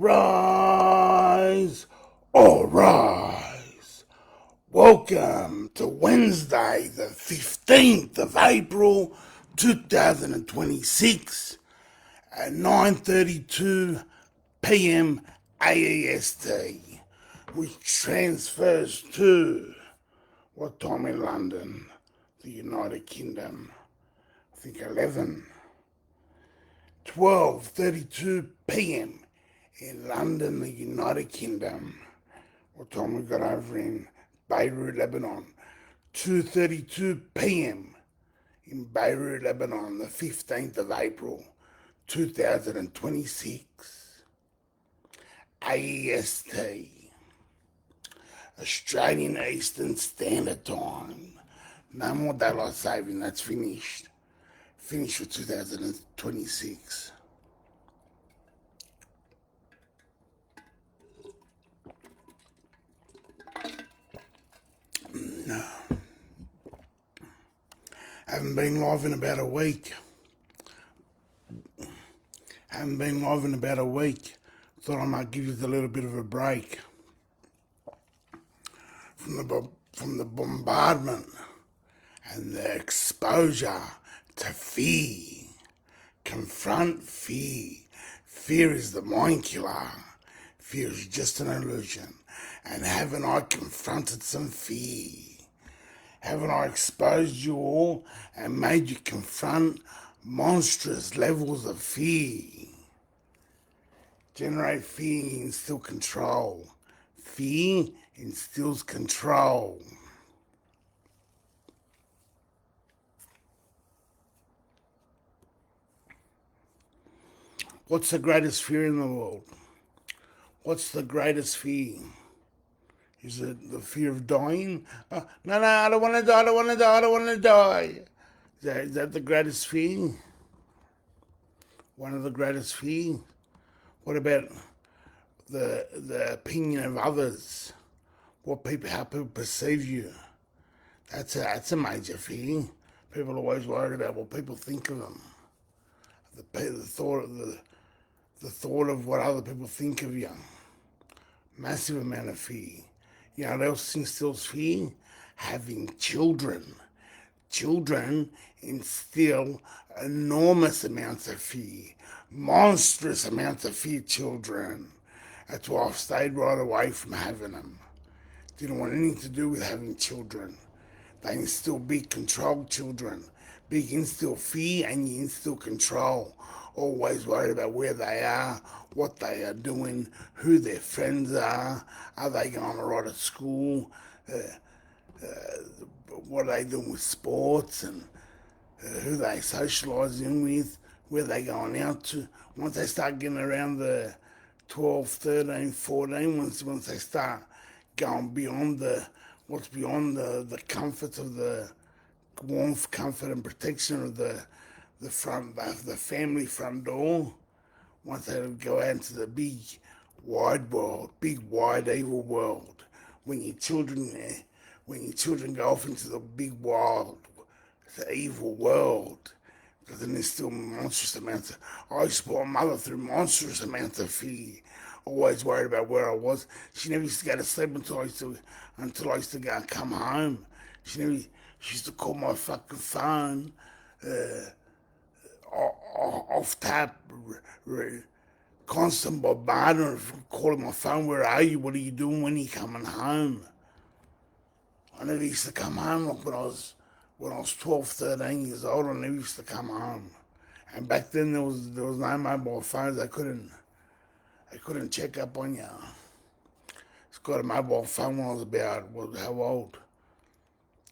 rise, all rise. Welcome to Wednesday, the 15th of April, 2026 at 9:32 p.m. AEST, which transfers to what time in London, the United Kingdom? I think 12:32 p.m. in London, the United Kingdom. What time we got over in Beirut, Lebanon? 2:32 p.m. in Beirut, Lebanon, the 15th of April, 2026. AEST, Australian Eastern Standard Time. No more daylight saving, that's finished. Finished for 2026. No. Haven't been live in about a week. Thought I might give you a little bit of a break from the bombardment and the exposure to fear. Confront fear. Fear is the mind killer. Fear is just an illusion. And haven't I confronted some fear? Haven't I exposed you all and made you confront monstrous levels of fear? Generate fear, instill control. Fear instills control. What's the greatest fear in the world? What's the greatest fear? Is it the fear of dying? No, I don't want to die, I don't want to die. Is that the greatest fear? One of the greatest fears? What about the opinion of others? How people perceive you? That's a major fear. People are always worried about what people think of them. The thought of what other people think of you. Massive amount of fear. You know what else instills fear? Having children. Children instill enormous amounts of fear. Monstrous amounts of fear, children. That's why I've stayed right away from having them. Didn't want anything to do with having children. They instill big control, children. Big instill fear and you instill control. Always worried about where they are, what they are doing, who their friends are they going all right at school, what are they doing with sports and who they socialising with, where they going out to. Once they start getting around the 12, 13, 14, once they start going beyond what's beyond the comforts of the warmth, comfort and protection of the family front door, once they go out into the big wide world, big wide evil world, when your children go off into the big wild, the evil world, because then there's still monstrous amounts of, I used to put my mother through monstrous amounts of fear, always worried about where I was. She never used to go to sleep until I used to go and come home. She used to call my fucking phone off tap, constant bombardment, calling my phone, where are you, what are you doing, when are you coming home? I never used to come home. Like when I was 12, 13 years old, I never used to come home. And back then there was no mobile phones. I couldn't check up on you. I got a mobile phone when I was about, how old?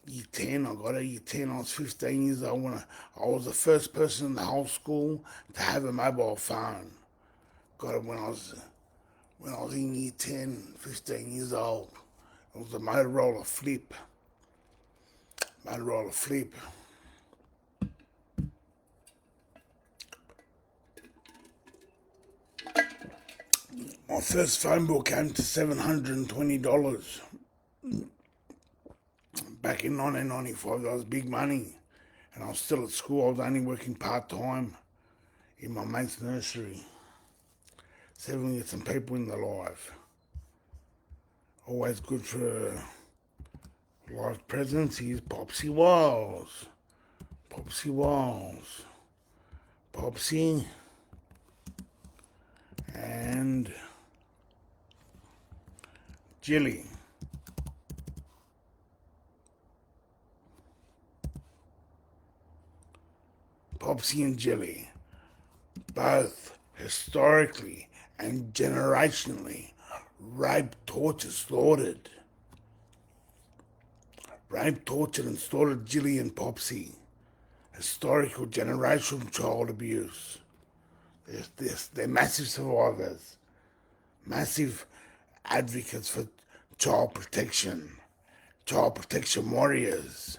Year 10, I got it, year 10, I was 15 years old when I was the first person in the whole school to have a mobile phone. Got it when I was in year 10, 15 years old. It was a Motorola Flip. My first phone bill came to $720. Back in 1995, that was big money. And I was still at school. I was only working part-time in my mate's nursery. See if we can get some people in the live. Always good for live presence. Here's Popsy Walls. Popsy Walls. Popsy. And Jilly. Popsy and Jilly. Both historically and generationally raped, tortured, slaughtered. Raped, tortured and slaughtered Jilly and Popsy. Historical, generational child abuse. They're massive survivors. Massive advocates for child protection. Child protection warriors.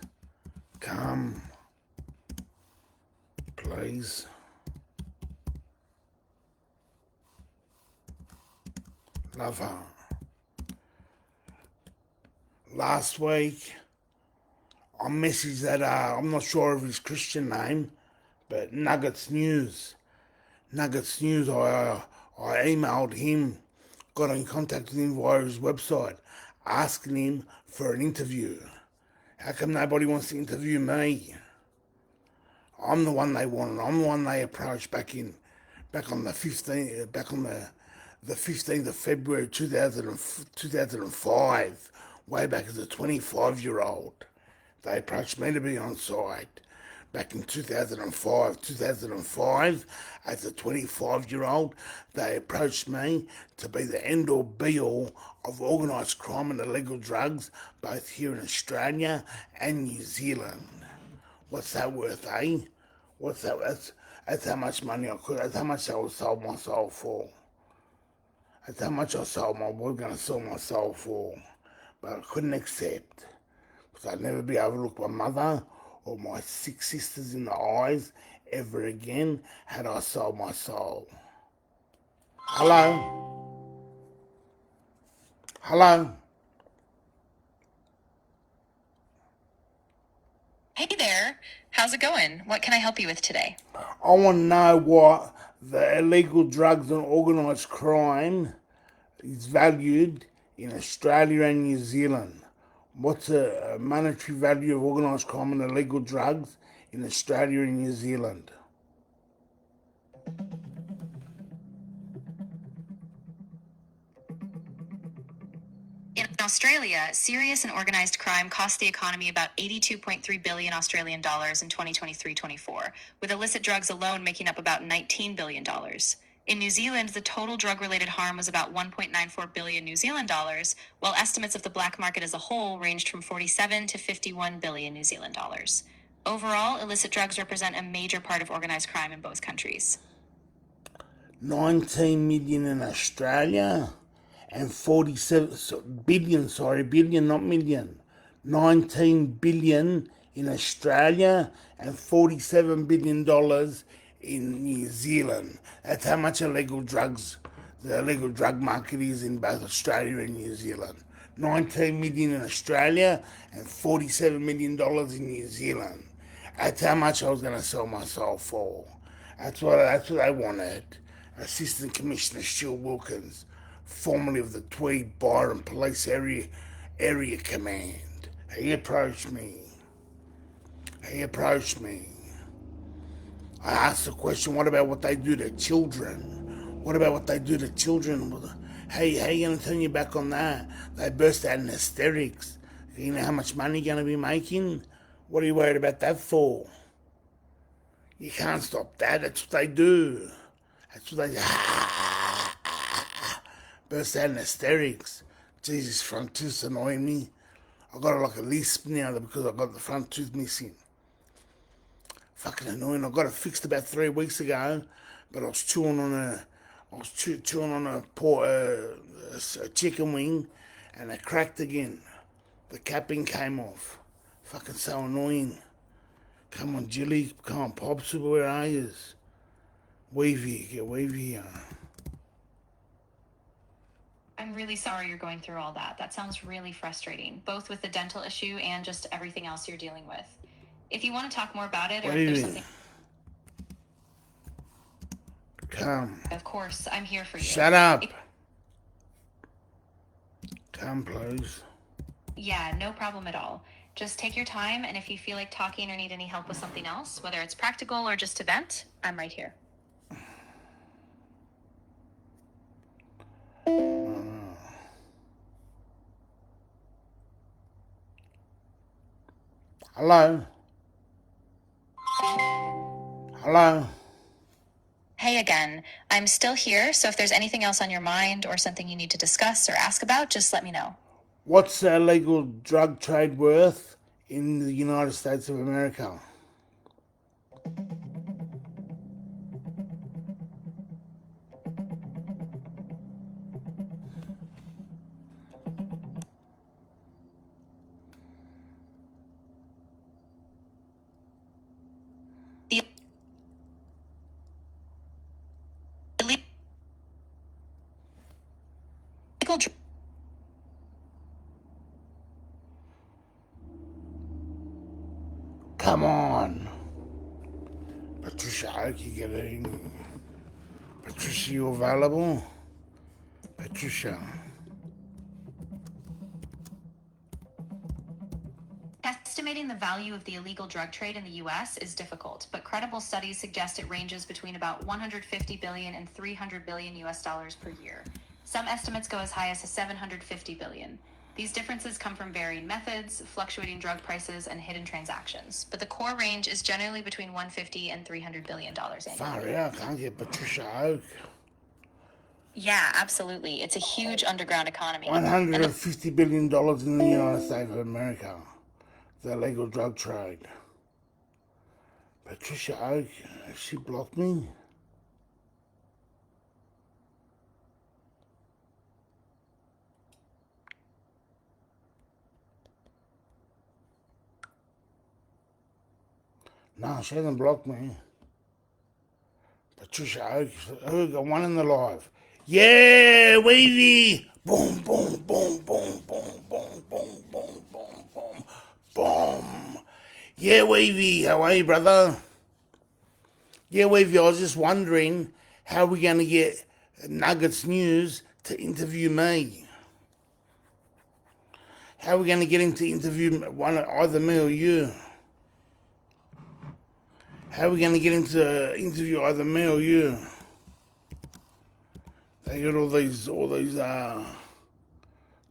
Come. Please. Love her. Last week, I messaged that, I'm not sure of his Christian name, but Nuggets News. Nuggets News, I emailed him, got in contact with him via his website, asking him for an interview. How come nobody wants to interview me? I'm the one they wanted. I'm the one they approached back on the 15th of February 2005, way back as a 25-year-old. They approached me to be on site back in 2005. 2005, as a 25-year-old, they approached me to be the end-all be-all of organised crime and illegal drugs, both here in Australia and New Zealand. What's that worth, eh? What's that? That's how much money I could. That's how much I would sold my soul for. That's how much I was going to sell my soul for. But I couldn't accept. Because I'd never be able to look my mother or my 6 sisters in the eyes ever again had I sold my soul. Hello? Hello? Hey there. How's it going? What can I help you with today? I want to know what the illegal drugs and organised crime is valued in Australia and New Zealand. What's the monetary value of organised crime and illegal drugs in Australia and New Zealand? In Australia, serious and organized crime cost the economy about 82.3 billion Australian dollars in 2023-24, with illicit drugs alone making up about 19 billion dollars. In New Zealand, the total drug-related harm was about 1.94 billion New Zealand dollars, while estimates of the black market as a whole ranged from 47 to 51 billion New Zealand dollars. Overall, illicit drugs represent a major part of organized crime in both countries. 19 million in Australia and 47 billion, not million. 19 billion in Australia and $47 billion in New Zealand. That's how much the illegal drug market is in both Australia and New Zealand. 19 million in Australia and $47 million in New Zealand. That's how much I was going to sell my soul for. That's what I wanted. Assistant Commissioner Stu Wilkins, formerly of the Tweed Byron Police Area Command. He approached me. I asked the question, what about what they do to children? What about what they do to children? Hey, how you going to turn your back on that? They burst out in hysterics. You know how much money you're going to be making? What are you worried about that for? You can't stop that. That's what they do. That's what they do. Burst out in hysterics. Jesus, front tooth's annoying me. I got like a lisp now because I got the front tooth missing. Fucking annoying. I got it fixed about 3 weeks ago, but I was chewing on a chicken wing, and it cracked again. The capping came off. Fucking so annoying. Come on, Jilly. Come on, Pops. Where are you? Wave here. Get wave here. I'm really sorry you're going through all that. That sounds really frustrating, both with the dental issue and just everything else you're dealing with. If you want to talk more about it, or if there's something... Come. Of course, I'm here for you. Shut up. Come, please. Yeah, no problem at all. Just take your time, and if you feel like talking or need any help with something else, whether it's practical or just to vent, I'm right here. Hello? Hello? Hey again. I'm still here, so if there's anything else on your mind or something you need to discuss or ask about, just let me know. What's the illegal drug trade worth in the United States of America? The illegal dr- Come on. Patricia Oak, you getting... Patricia, you available? Patricia. Estimating the value of the illegal drug trade in the US is difficult, but credible studies suggest it ranges between about 150 billion and 300 billion US dollars per year. Some estimates go as high as 750 billion. These differences come from varying methods, fluctuating drug prices, and hidden transactions, but the core range is generally between 150 and 300 billion dollars annually. Far out, can't get Patricia Oak. Yeah, absolutely. It's a huge underground economy. $150 billion in the United States of America. The illegal drug trade. Patricia Oak, she blocked me. No, she hasn't blocked me. Patricia Oak, who got one in the live? Yeah, Wavy! Boom, boom, boom, boom, boom, boom, boom, boom, boom, boom, boom. Yeah, Wavy, how are you, brother? Yeah, Wavy, I was just wondering how we're going to get Nuggets News to interview me. How are we going to get him to interview either me or you? How are we going to get him to interview either me or you? They got all these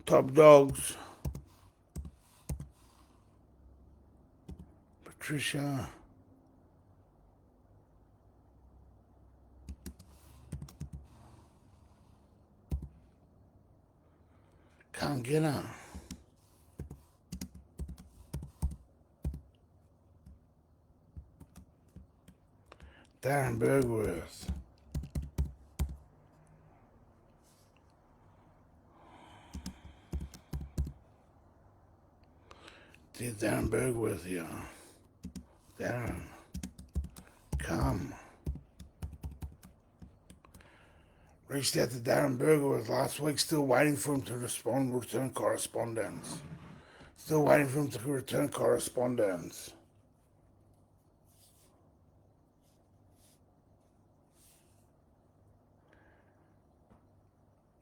top dogs. Patricia. Can't get her. Darren Bergworth. Did Darren Bergworth here? Darren, come. Reached out to Darren Bergworth last week, still waiting for him to respond, return correspondence. Still waiting for him to return correspondence.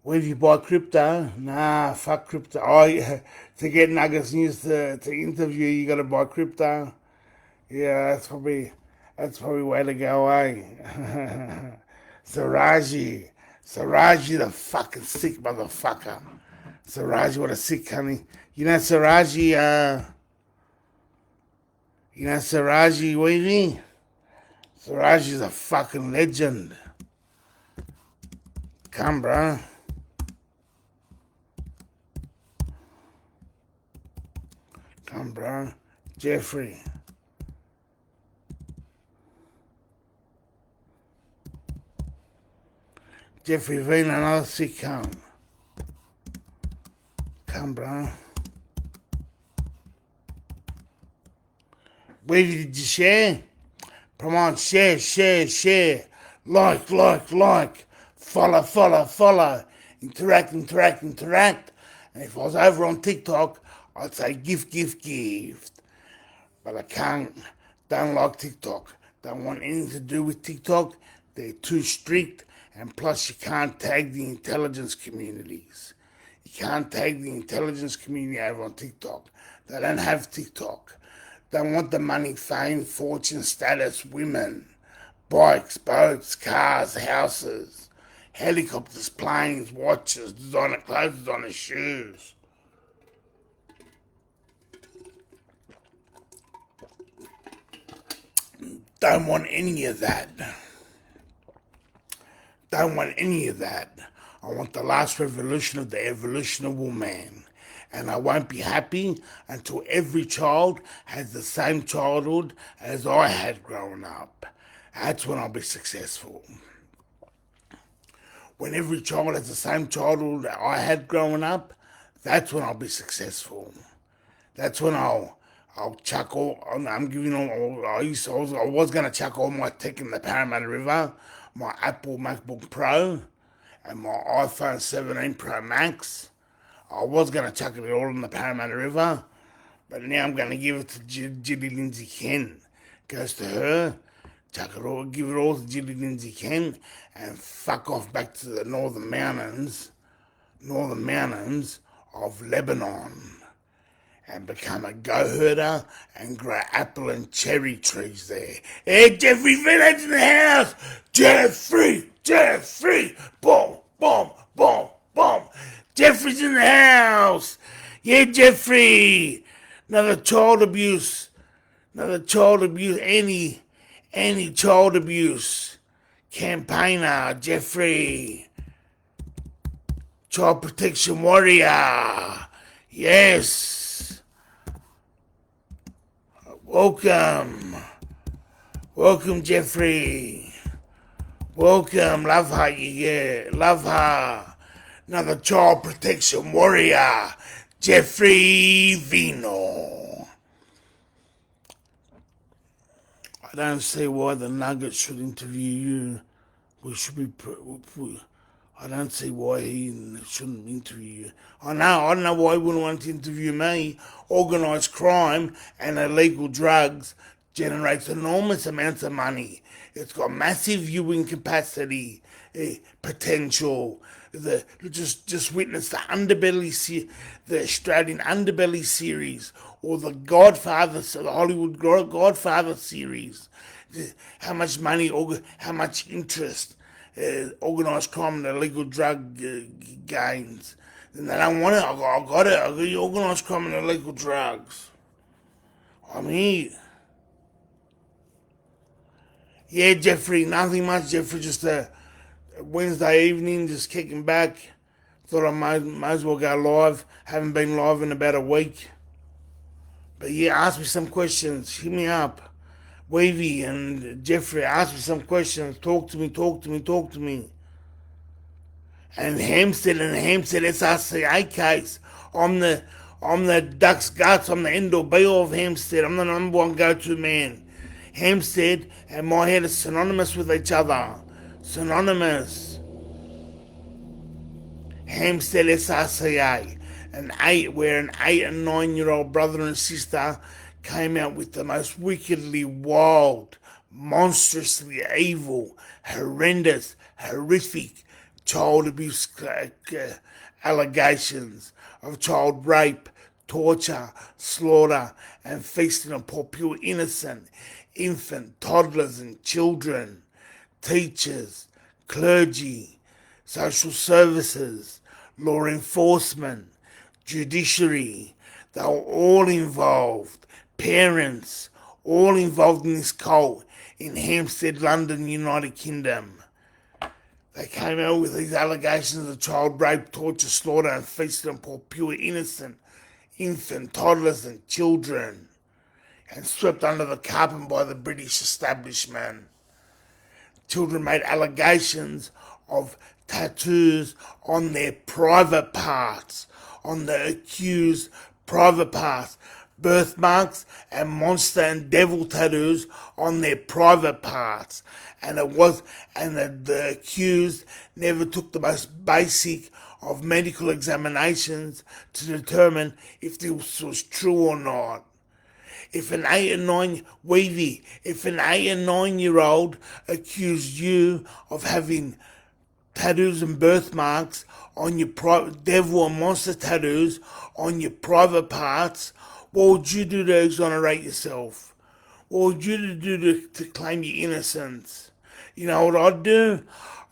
Where do you buy crypto? Nah, fuck crypto. Oh, yeah. To get Nuggets News to interview, you got to buy crypto. Yeah, that's probably way to go, eh? Saraji, the fucking sick motherfucker. Saraji, what a sick honey. You know Saraji, Weavy? Saraji's a fucking legend. Come, bro. Come, bro. Jeffrey. Jeffrey Veen, another sitcom. Come, bro. Where did you share? Come on, share. Like. Follow. Interact. And if I was over on TikTok, I'd say gift. But I can't. Don't like TikTok. Don't want anything to do with TikTok. They're too strict, and plus you can't tag the intelligence communities. You can't tag the intelligence community over on TikTok. They don't have TikTok. They want the money, fame, fortune, status, women, bikes, boats, cars, houses, helicopters, planes, watches, designer clothes, designer shoes. Don't want any of that. Don't want any of that. I want the last revolution of the evolution of woman. And I won't be happy until every child has the same childhood as I had growing up. That's when I'll be successful. When every child has the same childhood that I had growing up, that's when I'll be successful. That's when I'll chuck all. I'm giving all. I was going to chuck all my tech in the Parramatta River, my Apple MacBook Pro, and my iPhone 17 Pro Max. I was going to chuck it all in the Parramatta River, but now I'm going to give it to Jilly Lindsay Ken. Goes to her, chuck it all, give it all to Jilly Lindsay Ken, and fuck off back to the northern mountains of Lebanon, and become a goat herder and grow apple and cherry trees there. Hey, Jeffrey Village in the house! Jeffrey! Boom, boom, boom, boom! Jeffrey's in the house! Yeah, Jeffrey! Another child abuse, any child abuse campaigner, Jeffrey. Child protection warrior. Yes. Welcome, Jeffrey. Welcome, love her, yeah, love her. Another child protection warrior, Jeffrey Vino. I don't see why the Nuggets should interview you. I don't see why he shouldn't interview you. I don't know why he wouldn't want to interview me. Organised crime and illegal drugs generates enormous amounts of money. It's got massive viewing capacity, potential. Just witness the the Australian Underbelly series, or the Hollywood Godfather series. How much money, how much interest organised crime and illegal drug gains. And they don't want it. I got it. I got you organised crime and illegal drugs. I'm here. Yeah, Jeffrey, nothing much, Jeffrey. Just a Wednesday evening, just kicking back. Thought I might as well go live. Haven't been live in about a week. But yeah, ask me some questions. Hit me up. Wavy and Jeffrey, ask me some questions. Talk to me. And Hampstead SRCA case. I'm the duck's guts. I'm the end all be all of Hampstead. I'm the number one go-to man. Hampstead and my head are synonymous with each other. Synonymous. Hampstead SRCA. Where an 8 and 9-year-old brother and sister came out with the most wickedly wild, monstrously evil, horrendous, horrific child abuse allegations of child rape, torture, slaughter, and feasting on poor, pure, innocent infant, toddlers, and children, teachers, clergy, social services, law enforcement, judiciary. They were all involved. Parents, all involved in this cult in Hampstead, London, United Kingdom. They came out with these allegations of child rape, torture, slaughter, and feasting on poor, pure, innocent infant, toddlers, and children, and swept under the carpet by the British establishment. Children made allegations of tattoos on their private parts, on the accused private parts, birthmarks and monster and devil tattoos on their private parts. And the accused never took the most basic of medical examinations to determine if this was true or not. If an 8 and 9-year-old accused you of having tattoos and birthmarks on your private devil and monster tattoos on your private parts, what would you do to exonerate yourself? What would you do to claim your innocence? You know what I'd do?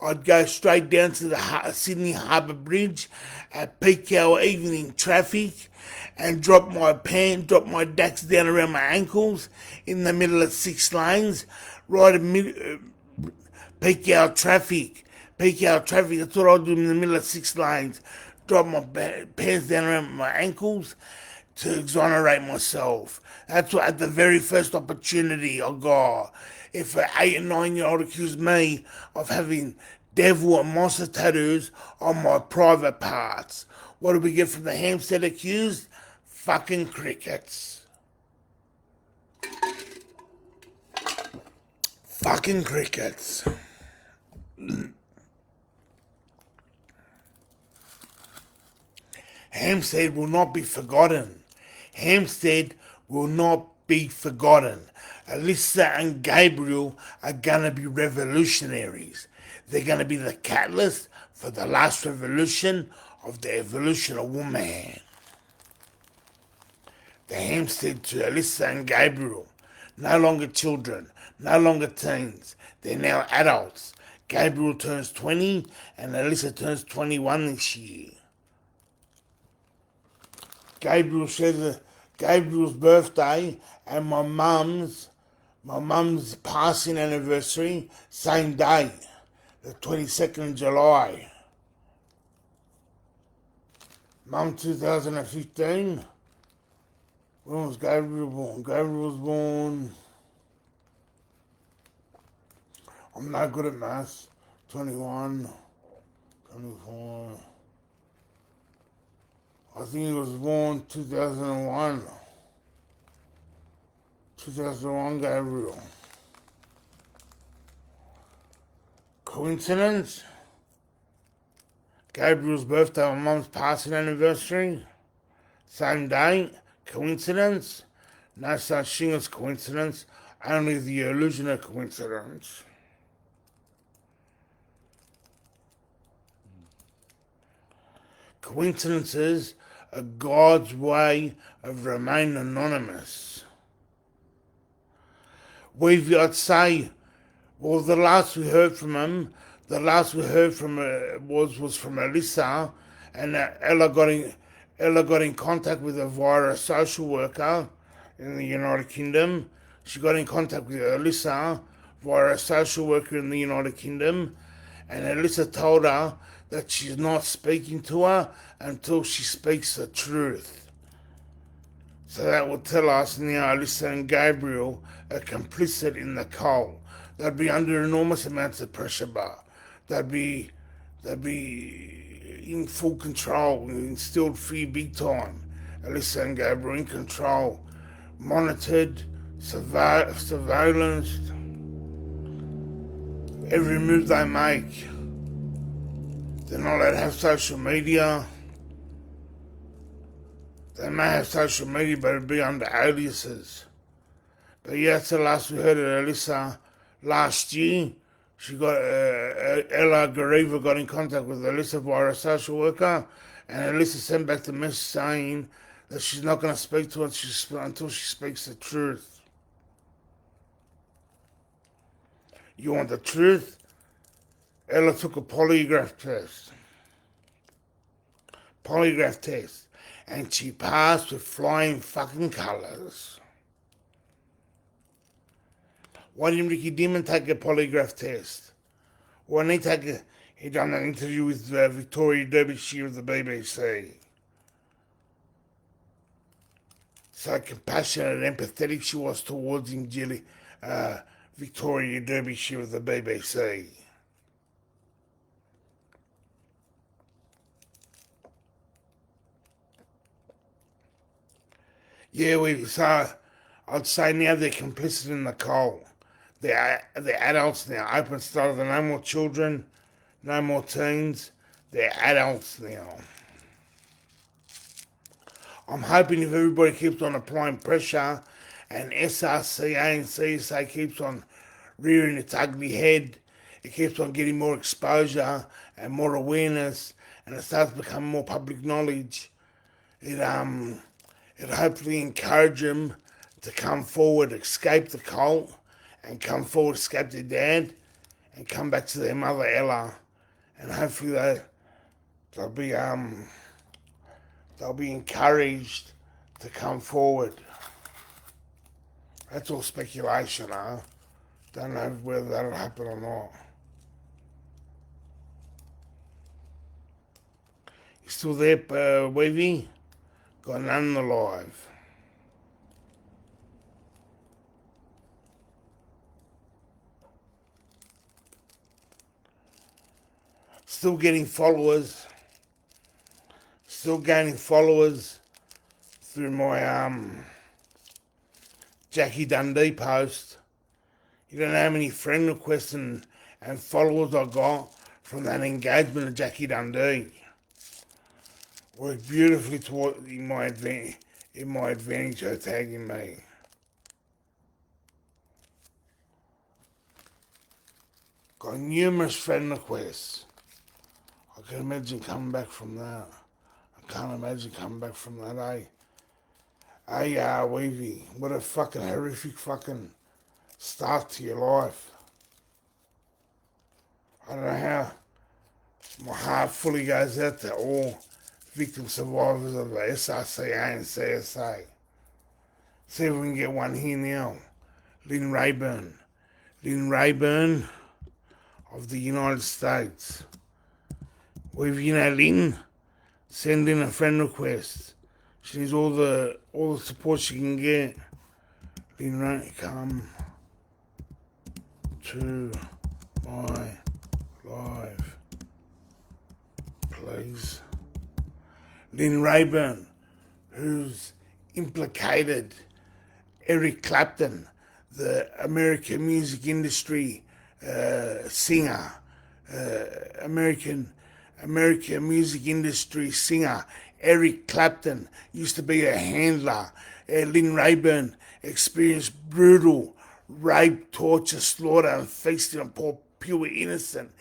I'd go straight down to the Sydney Harbour Bridge at peak hour evening traffic and drop my dacks down around my ankles in the middle of 6 lanes, right at peak hour traffic. Peak hour traffic, that's what I'd do in the middle of 6 lanes. Drop my pants down around my ankles to exonerate myself. That's what, at the very first opportunity I got. If an 8 and 9-year-old accused me of having devil and monster tattoos on my private parts, what do we get from the Hampstead accused? Fucking crickets. Fucking crickets. Hampstead will not be forgotten. Hampstead will not be forgotten. Alyssa and Gabriel are going to be revolutionaries. They're going to be the catalyst for the last revolution of the evolution of woman. The Hampstead to Alyssa and Gabriel. No longer children, no longer teens. They're now adults. Gabriel turns 20 and Alyssa turns 21 this year. Gabriel's birthday and my mum's passing anniversary, same day, the 22nd of July. Mum 2015. When was Gabriel born? Gabriel was born, I'm not good at maths, 21, 24. I think he was born 2001. 2001 Gabriel. Coincidence? Gabriel's birthday, my mum's passing anniversary. Same day. Coincidence? No such thing as coincidence. Only the illusion of coincidence. Coincidences are God's way of remaining anonymous. I'd say, well, the last we heard from him, was from Alyssa, and Ella got in contact with her via a social worker in the United Kingdom. She got in contact with Alyssa via a social worker in the United Kingdom, and Alyssa told her that she's not speaking to her until she speaks the truth. So that will tell us now Alyssa and Gabriel are complicit in the cult. They'd be under enormous amounts of pressure, but they'd be in full control, instilled fear big time. Alyssa and Gabriel in control, monitored, surveillanced, every move they make. They're not allowed to have social media. They may have social media, but it'll be under aliases. But yeah, that's the last we heard of Alyssa last year. She got, Ella Gariva got in contact with Alyssa via a social worker, and Alyssa sent back the message saying that she's not going to speak to her until she speaks the truth. You want the truth? Ella took a polygraph test, and she passed with flying fucking colours. Why didn't Ricky Dimon take a polygraph test? Why didn't he done an interview with Victoria Derbyshire of the BBC. So compassionate and empathetic she was towards him, Victoria Derbyshire of the BBC. Yeah, I'd say now they're complicit in the cult. They're adults now. Open style. They're no more children, no more teens. They're adults now. I'm hoping if everybody keeps on applying pressure and SRCA and CSA keeps on rearing its ugly head. It keeps on getting more exposure and more awareness, and it starts to become more public knowledge. It hopefully encourage them to come forward, escape the cult, and come forward, escape their dad, and come back to their mother Ella, and hopefully they'll be encouraged to come forward. That's all speculation, huh? Don't know whether that'll happen or not. You still there, Wavy? Got none alive. Still getting followers. Still gaining followers through my Jackie Dundee post. You don't know how many friend requests and followers I got from that engagement of Jackie Dundee. Worked beautifully in my advantage her tagging me. Got numerous friend requests. I can imagine coming back from that. I can't imagine coming back from that, eh? Hey, Weavy, what a fucking horrific fucking start to your life. I don't know how. My heart fully goes out to all victim survivors of the SRCA and CSA. See if we can get one here now. Lynn Rayburn. Lynn Rayburn of the United States. Well, you know Lynn, send in a friend request. She needs all the support she can get. Lynn Ray, come to my live, please. Lynn Rayburn, who's implicated Eric Clapton, the American music industry singer, American music industry singer, Eric Clapton, used to be a handler. Lynn Rayburn experienced brutal rape, torture, slaughter, and feasting on poor, pure, innocent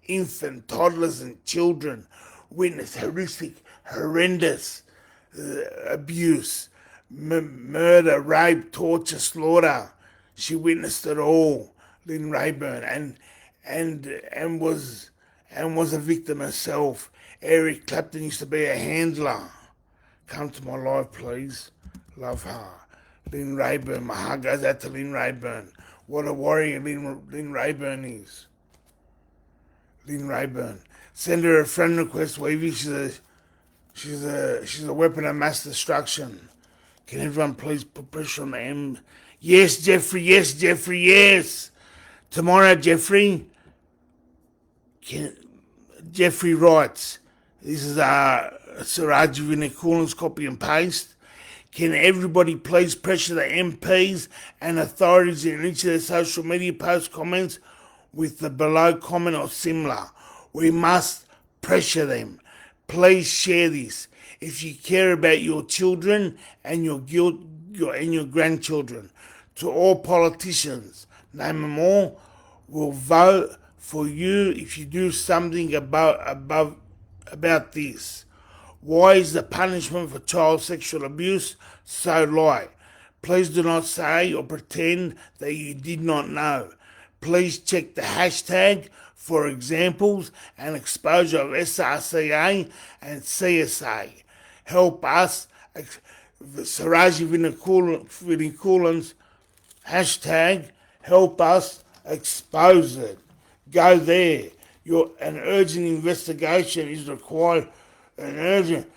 infant, toddlers, and children. Witnessed horrendous abuse, murder, rape, torture, slaughter. She witnessed it all, Lynn Rayburn, and was a victim herself. Eric Clapton used to be a handler. Come to my live, please. Love her. Lynn Rayburn, my heart goes out to Lynn Rayburn. What a warrior Lynn Rayburn is. Lynn Rayburn. Send her a friend request, Wavy. She's a weapon of mass destruction. Can everyone please put pressure on the M? Yes, Jeffrey, yes. Tomorrow, Jeffrey. Jeffrey writes, this is Siraji Vinakulan's copy and paste. Can everybody please pressure the MPs and authorities in each of their social media post comments with the below comment or similar? We must pressure them. Please share this. If you care about your children and your grandchildren, to all politicians, name them all, will vote for you if you do something about this. Why is the punishment for child sexual abuse so light? Please do not say or pretend that you did not know. Please check the hashtag for examples and exposure of SRCA and CSA. Help us, Siraji Vinakulan's hashtag, help us expose it. Go there. An urgent investigation is required. An urgent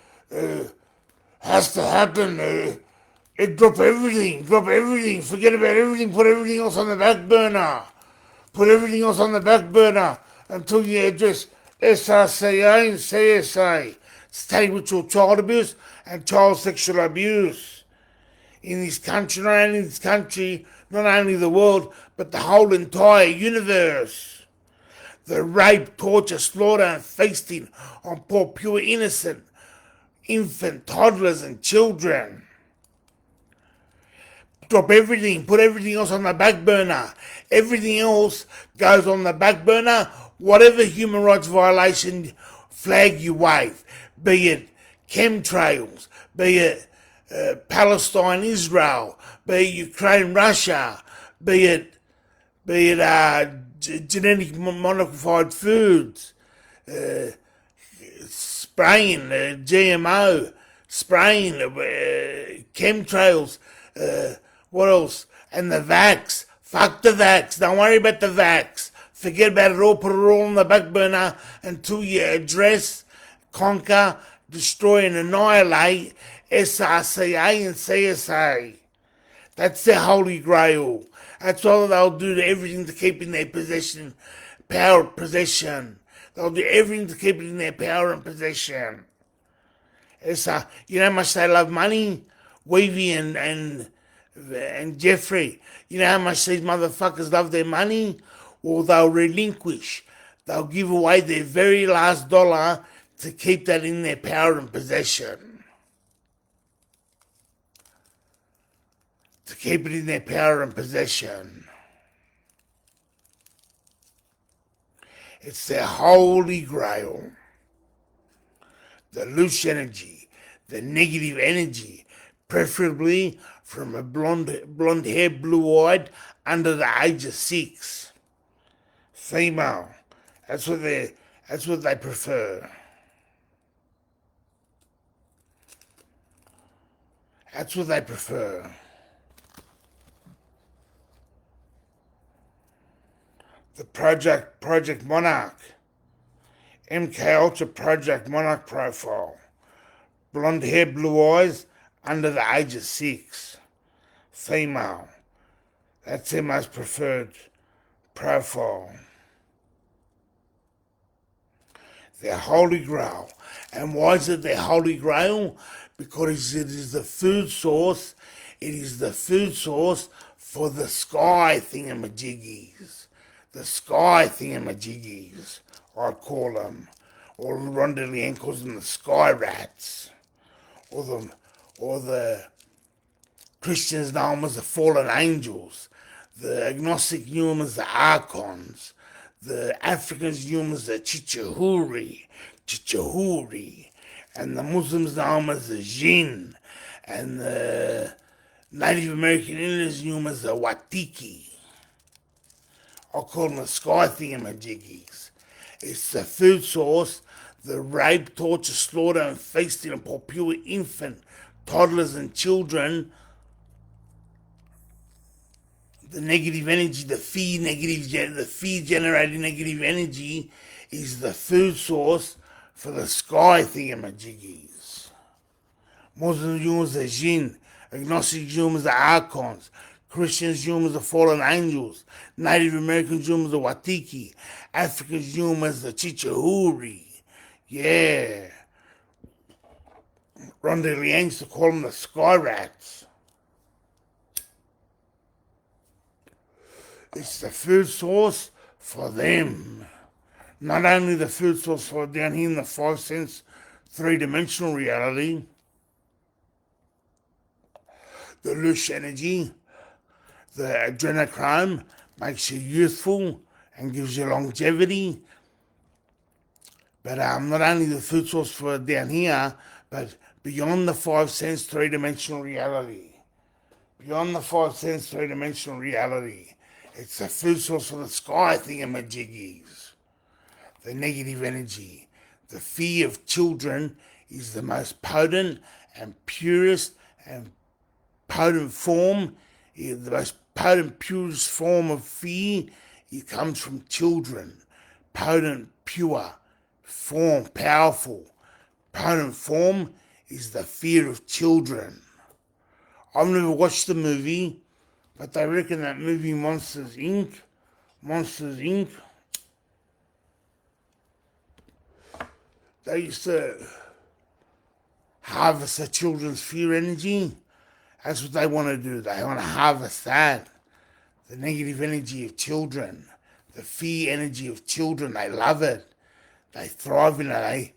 has to happen. Drop everything. Forget about everything. Put everything else on the back burner. Until you address SRCA and CSA. Stay with your child abuse and child sexual abuse. In this country, not only the world, but the whole entire universe. The rape, torture, slaughter, and feasting on poor, pure, innocent infant, toddlers, and children. Drop everything, put everything else on the back burner. Everything else goes on the back burner. Whatever human rights violation flag you wave, be it chemtrails, be it Palestine, Israel, be it Ukraine, Russia, be it genetic modified foods, spraying, GMO, spraying, chemtrails, what else? And the vax. Fuck the vax. Don't worry about the vax. Forget about it all. Put it all on the back burner until you address, conquer, destroy, and annihilate SRCA and CSA. That's their holy grail. That's all they'll do to everything to keep in their possession, power of possession. They'll do everything to keep it in their power and possession. You know how much they love money? Weavy and Jeffrey. You know how much these motherfuckers love their money? Well, they'll relinquish. They'll give away their very last dollar to keep that in their power and possession. To keep it in their power and possession. It's their holy grail. The loose energy, the negative energy, preferably from a blonde hair, blue-eyed, under the age of 6. Female. That's what they prefer. That's what they prefer. The Project Monarch. MK Ultra Project Monarch profile. Blonde hair, blue eyes, under the age of 6. Female. That's their most preferred profile. Their holy grail. And why is it their holy grail? Because it is the food source. It is the food source for the sky thingamajiggies. The sky thingamajiggies, I call them. Or Ronda Leanne calls them the sky rats. Or the Christians know them as the fallen angels. The agnostic knew them as the archons. The Africans knew them as the Chichahuri. And the Muslims know them as the Jinn. And the Native American Indians knew them as the Watiki. I call them the sky thingamajiggies. It's the food source, the rape, torture, slaughter, and feasting of poor pure infant, toddlers, and children. The negative energy, the fear-generating negative energy is the food source for the sky thingamajiggies. Muslims use the jinn, agnostic use the archons, Christians use the fallen angels, Native Americans use the Watiki, Africans use the Chichahuri. Yeah. Ronda Leanne used to call them the sky rats. It's the food source for them. Not only the food source for down here in the 5 sense 3-dimensional reality, the loose energy, the adrenochrome makes you youthful and gives you longevity. But not only the food source for down here, but beyond the 5 sense 3-dimensional reality. Beyond the 5 sense 3-dimensional reality. It's the food source for the sky thingamajiggies. The negative energy. The fear of children is the most potent and purest and potent form. The most potent, purest form of fear. It comes from children. Potent, pure form, powerful. Potent form is the fear of children. I've never watched the movie, but they reckon that movie Monsters Inc., they used to harvest the children's fear energy. That's what they want to do. They want to harvest that. The negative energy of children. The fear energy of children. They love it. They thrive in it.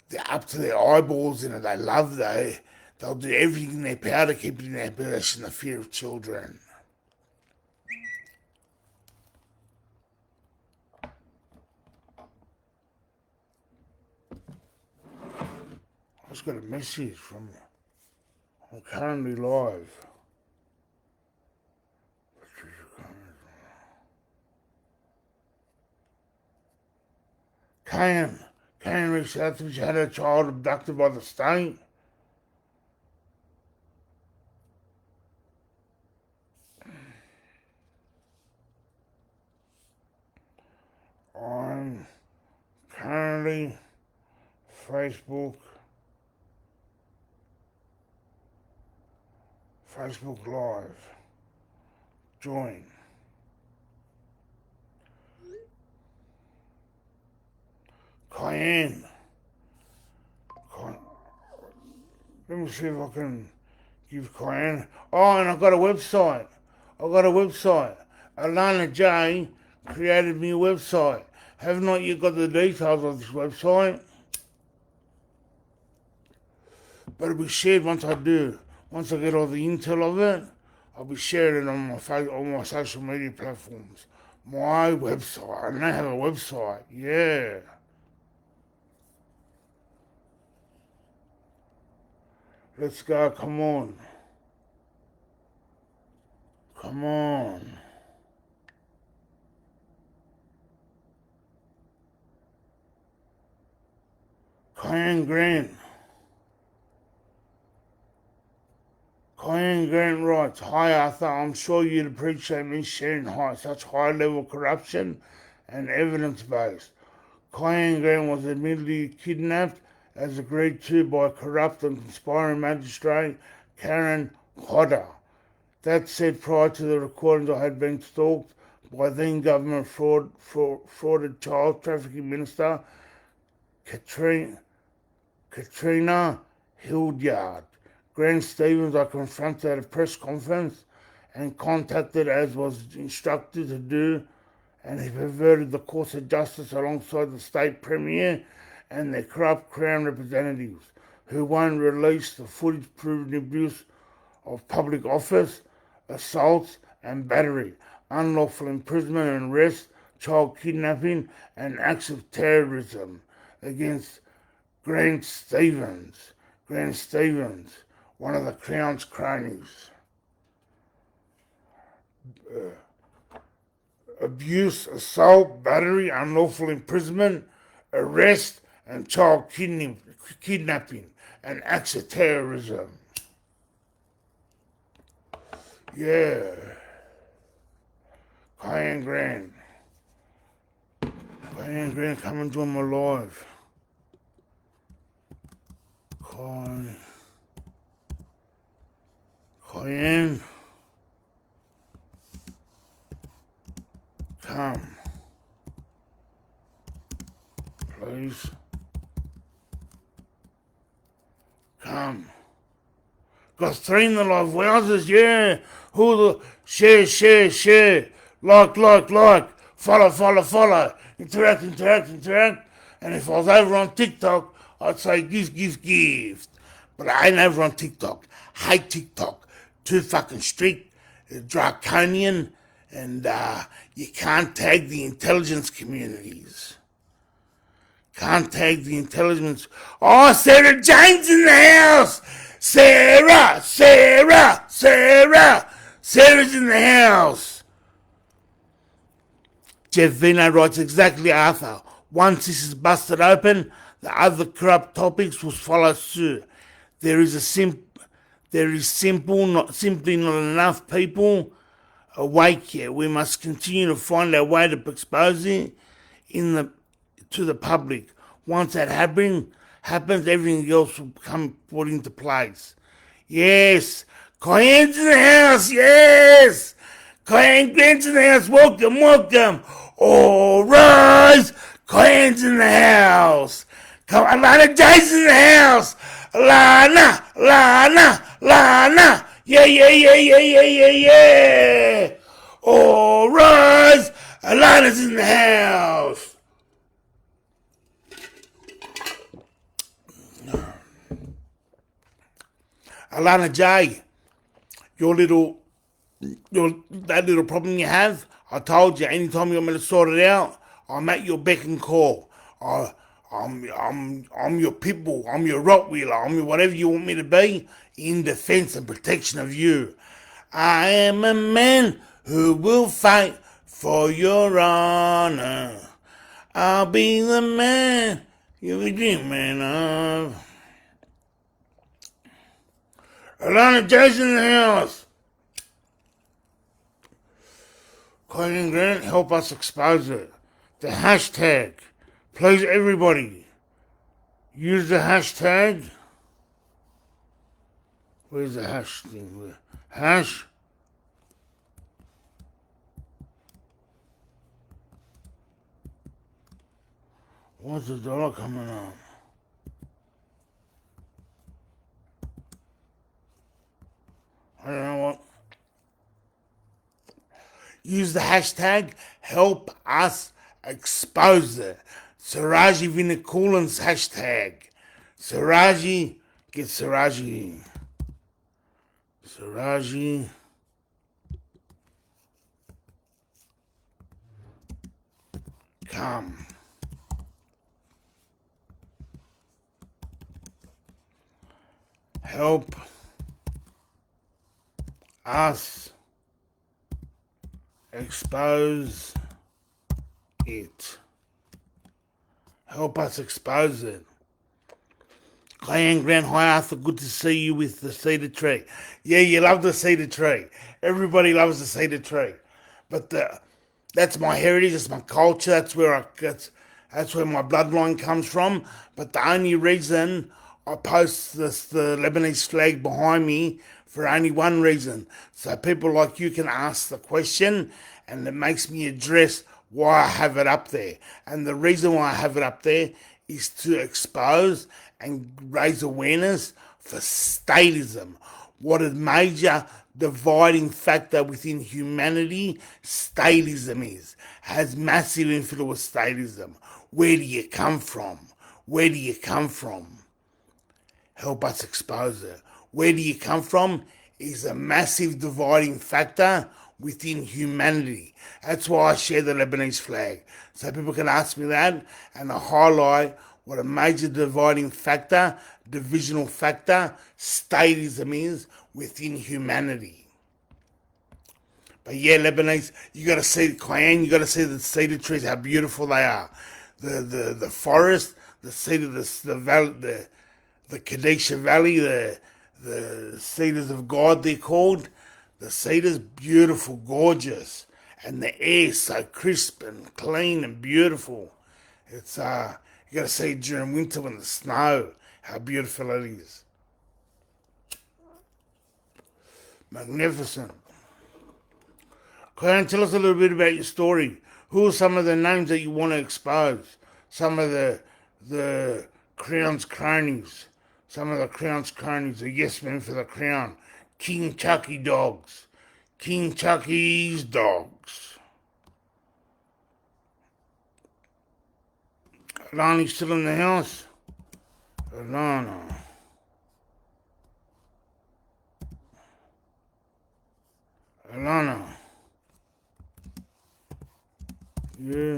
They're up to their eyeballs in it. They love it. They'll do everything in their power to keep it in their possession, the fear of children. I just got a message from I'm currently live. Kane reached out to me. She had her child abducted by the state. I'm currently Facebook Live. Join. Cayenne. Let me see if I can give Cayenne. Oh, and I've got a website. Alana J created me a website. Have not yet got the details of this website, but it'll be shared once I do. Once I get all the intel of it, I'll be sharing it on my social media platforms. My website. I don't have a website. Yeah. Let's go. Come on. Cayenne Grant writes, "Hi Arthur, I'm sure you'd appreciate me sharing such high-level corruption and evidence-based. Cayenne Grant was admittedly kidnapped as agreed to by corrupt and conspiring magistrate Karen Hodder. That said, prior to the recordings, I had been stalked by then government frauded child trafficking minister Katrina Hildyard. Grant Stevens I confronted at a press conference and contacted as was instructed to do, and he perverted the course of justice alongside the state premier and their corrupt Crown representatives, who won't release the footage proving abuse of public office, assaults and battery, unlawful imprisonment and arrest, child kidnapping and acts of terrorism against Grant Stevens, one of the Crown's cronies. Abuse, assault, battery, unlawful imprisonment, arrest, and child kidnapping and acts of terrorism." Yeah. Cayenne Grant, come and join my live. Cayenne, come, please, come. Got 3 in the live. Wowzers, yeah. Who the share, like, follow, interact. And if I was over on TikTok, I'd say gift. But I ain't over on TikTok. Hate TikTok. Too fucking strict, draconian, and you can't tag the intelligence communities. Can't tag the intelligence. Oh, Sarah Jane's in the house. Sarah's in the house. Jeff Vino writes, exactly, Arthur. Once this is busted open, the other corrupt topics will follow suit. There is simply not enough people awake yet. We must continue to find our way to expose it to the public. Once that happens, everything else will come put into place. Yes, Cayenne's in the house. Yes, Cayenne Grant's in the house. Welcome. All rise. Cayenne's in the house. Come, Alana J's in the house. Lana. Yeah. All rise. Alana's in the house. Alana J, that little problem you have, I told you, anytime you want me to sort it out, I'm at your beck and call. I, I'm your pit bull, I'm your Rottweiler, I'm your whatever you want me to be, in defense and protection of you. I am a man who will fight for your honor. I'll be the man you're dreaming of. Alana Jason in the house. Colin Grant, help us expose it. The hashtag. Please, everybody, use the hashtag. Where's the hash thing? Hash. What's the dollar coming on? I don't know what. Use the hashtag help us expose it. Siraji Vinakulan's hashtag. Siraji, get Siraji. Siraji. Come. Help us expose it. Help us expose it. Clan Grant, hi Arthur, good to see you with the cedar tree. Yeah, you love the cedar tree. Everybody loves the cedar tree. But that's my heritage, that's my culture, that's where my bloodline comes from. But the only reason I post the Lebanese flag behind me for only one reason. So people like you can ask the question and it makes me address why I have it up there. And the reason why I have it up there is to expose and raise awareness for statism. What a major dividing factor within humanity statism is. Has massive influence statism. Where do you come from? Where do you come from? Help us expose it. Where do you come from is a massive dividing factor within humanity. That's why I share the Lebanese flag. So people can ask me that and I highlight what a major dividing factor, divisional factor, statism is within humanity. But yeah, Lebanese, you got to see the clan, you got to see the cedar trees, how beautiful they are. The forest, the cedar, the valley, the Kadesha Valley, the cedars of God they're called. The cedars, beautiful, gorgeous, and the air so crisp and clean and beautiful. It's you got to see it during winter when the snow, how beautiful it is. Magnificent. Clan, tell us a little bit about your story. Who are some of the names that you want to expose? Some of the Crown's cronies. Some of the Crown's cronies, the yes men for the Crown. King Chucky dogs. King Chucky's dogs. Alani's still in the house? Alana. Alana. Yeah.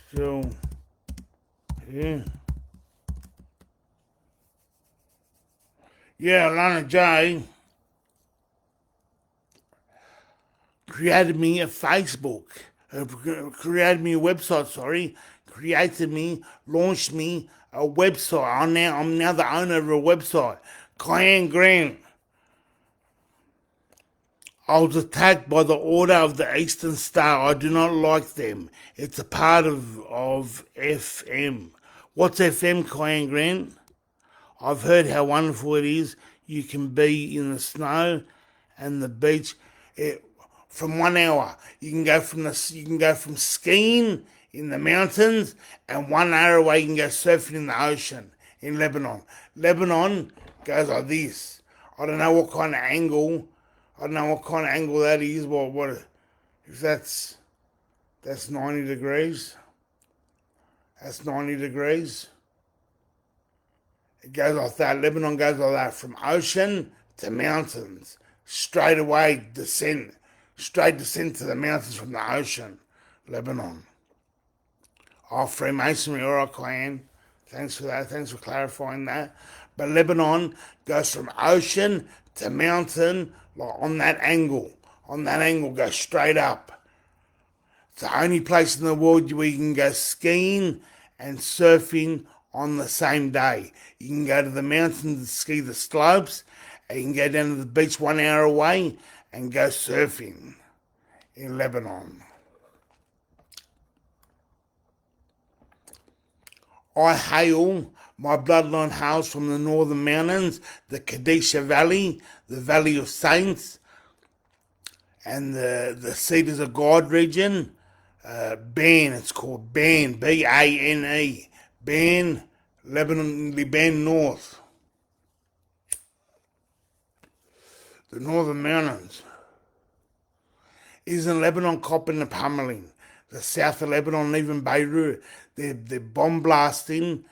Still here. Yeah, Alana J created me a Facebook, created me a website, launched me a website. I'm now the owner of a website. Clan Grant. I was attacked by the Order of the Eastern Star. I do not like them. It's a part of FM. What's FM, Clan Grant? I've heard how wonderful it is. You can be in the snow and the beach from 1 hour. You can go from skiing in the mountains, and 1 hour away you can go surfing in the ocean in Lebanon. Lebanon goes like this. I don't know what kind of angle. That is. What if that's 90 degrees? That's 90 degrees. It goes like that. Lebanon goes like that from ocean to mountains. Straight away descent. Straight descent to the mountains from the ocean. Lebanon. Oh, Freemasonry, all right, clan. Thanks for that. Thanks for clarifying that. But Lebanon goes from ocean to mountain, like on that angle. On that angle, goes straight up. It's the only place in the world where you can go skiing and surfing on the same day. You can go to the mountains and ski the slopes, and you can go down to the beach 1 hour away and go surfing in Lebanon. I hail, my bloodline hails from the northern mountains, the Kadisha Valley, the Valley of Saints, and the Cedars of God region. Ban, it's called Ban, B-A-N-E, Ban, Lebanon North, the northern mountains. Isn't Lebanon copping the pummeling? The south of Lebanon, even Beirut, they're bomb blasting,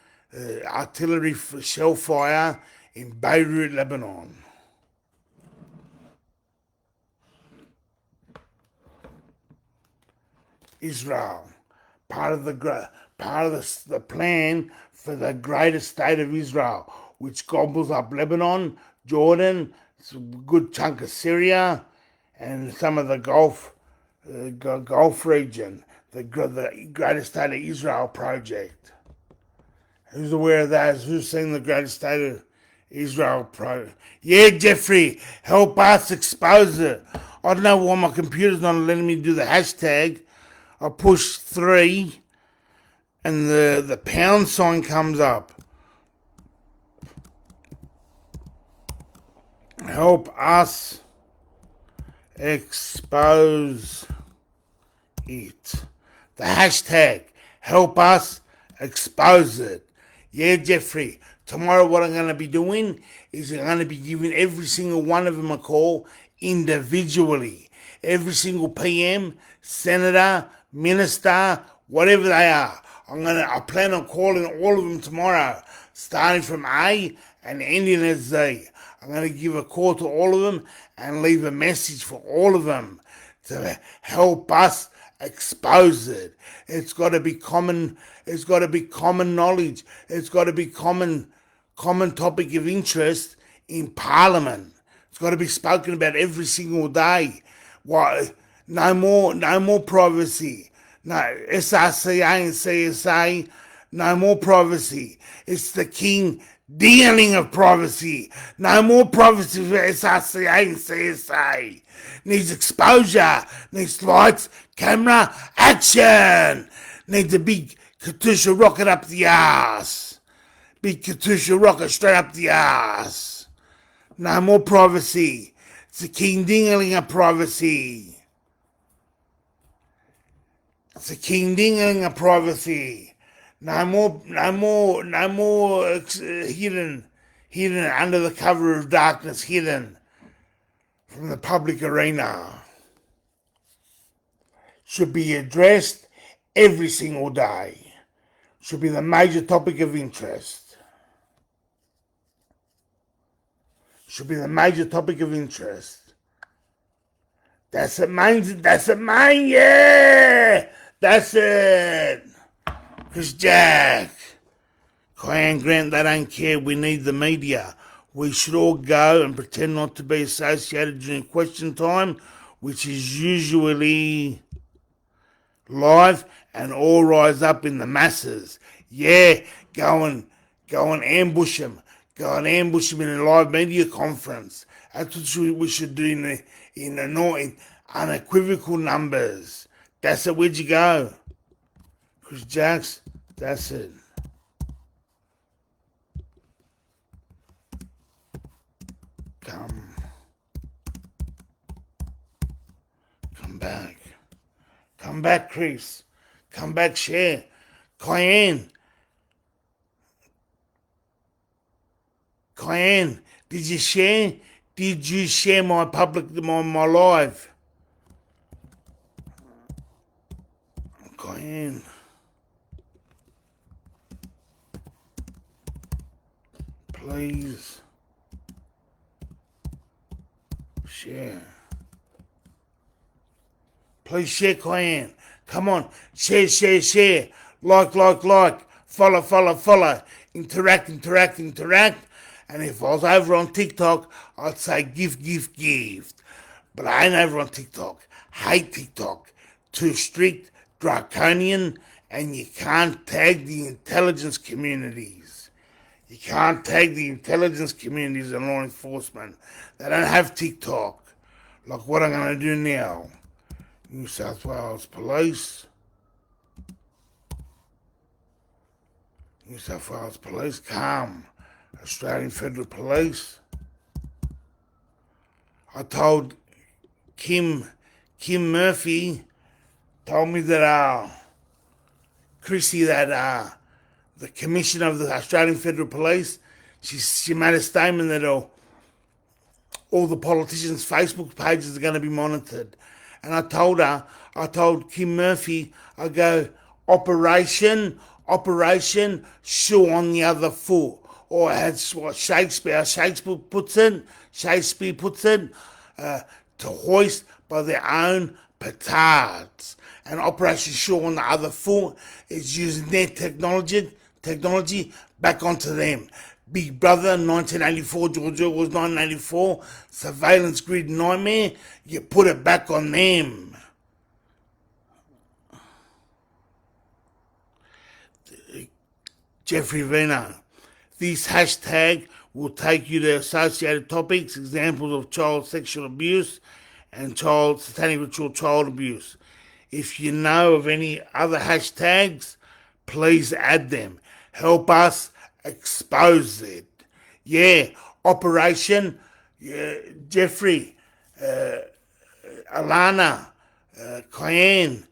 artillery shell fire in Beirut, Lebanon. Israel, part of the plan for the greater state of Israel, which gobbles up Lebanon, Jordan, a good chunk of Syria, and some of the Gulf region, the greater state of Israel project. Who's aware of that? Who's seen the greater state of Israel project? Yeah, Jeffrey, help us expose it. I don't know why my computer's not letting me do the hashtag. I push 3 and the pound sign comes up. Help us expose it. The hashtag, help us expose it. Yeah, Jeffrey, tomorrow what I'm going to be doing is I'm going to be giving every single one of them a call individually. Every single PM, senator, minister, whatever they are. I plan on calling all of them tomorrow, starting from A and ending at Z. I'm going to give a call to all of them and leave a message for all of them to help us expose it. It's got to be common. It's got to be common knowledge. It's got to be common topic of interest in Parliament. It's got to be spoken about every single day. Why? No more privacy. No, SRCA and CSA, no more privacy. It's the king dealing of privacy. No more privacy for SRCA and CSA. Needs exposure. Needs lights, camera, action. Needs a big Katusha rocket up the ass. Big Katusha rocket straight up the ass. No more privacy. It's the king dealing of privacy. It's a king dingling of privacy. No more hidden under the cover of darkness, hidden from the public arena. Should be addressed every single day. Should be the major topic of interest. Should be the major topic of interest. That's it, mate. That's it, mate. Yeah. That's it. Chris Jack. Clan Grant, they don't care. We need the media. We should all go and pretend not to be associated during question time, which is usually live, and all rise up in the masses. Yeah, go and ambush them. Go and ambush them in a live media conference. That's what we should do in unequivocal numbers. That's it. Where'd you go? Chris Jacks, that's it. Come back. Come back, Chris. Come back, share. Clan, did you share? Did you share my live? Clan. please share. Please share, clan. Come on, share, share, share. Like, like, like. Follow, follow, follow. Interact, interact, interact. And if I was over on TikTok, I'd say gift, gift, gift. But I ain't over on TikTok. Hate TikTok. Too strict, draconian, and you can't tag the intelligence communities. You can't tag the intelligence communities and law enforcement. They don't have TikTok. Like what I'm going to do now. New South Wales Police. New South Wales Police, calm. Australian Federal Police. I told Kim Murphy told me that Chrissy, that the Commissioner of the Australian Federal Police, she made a statement that all the politicians' Facebook pages are going to be monitored. And I told Kim Murphy, I go, Operation Shoe on the Other Foot. Or as what Shakespeare puts it, to hoist by their own petards. And Operation Shoe on the Other Foot is using their technology back onto them. Big Brother, 1984, Georgia was 1984, surveillance grid nightmare, you put it back on them. Jeffrey Vena, this hashtag will take you to associated topics, examples of child sexual abuse and satanic ritual child abuse. If you know of any other hashtags, please add them. Help us expose it. Yeah, Operation Jeffrey, Alana, Cayenne,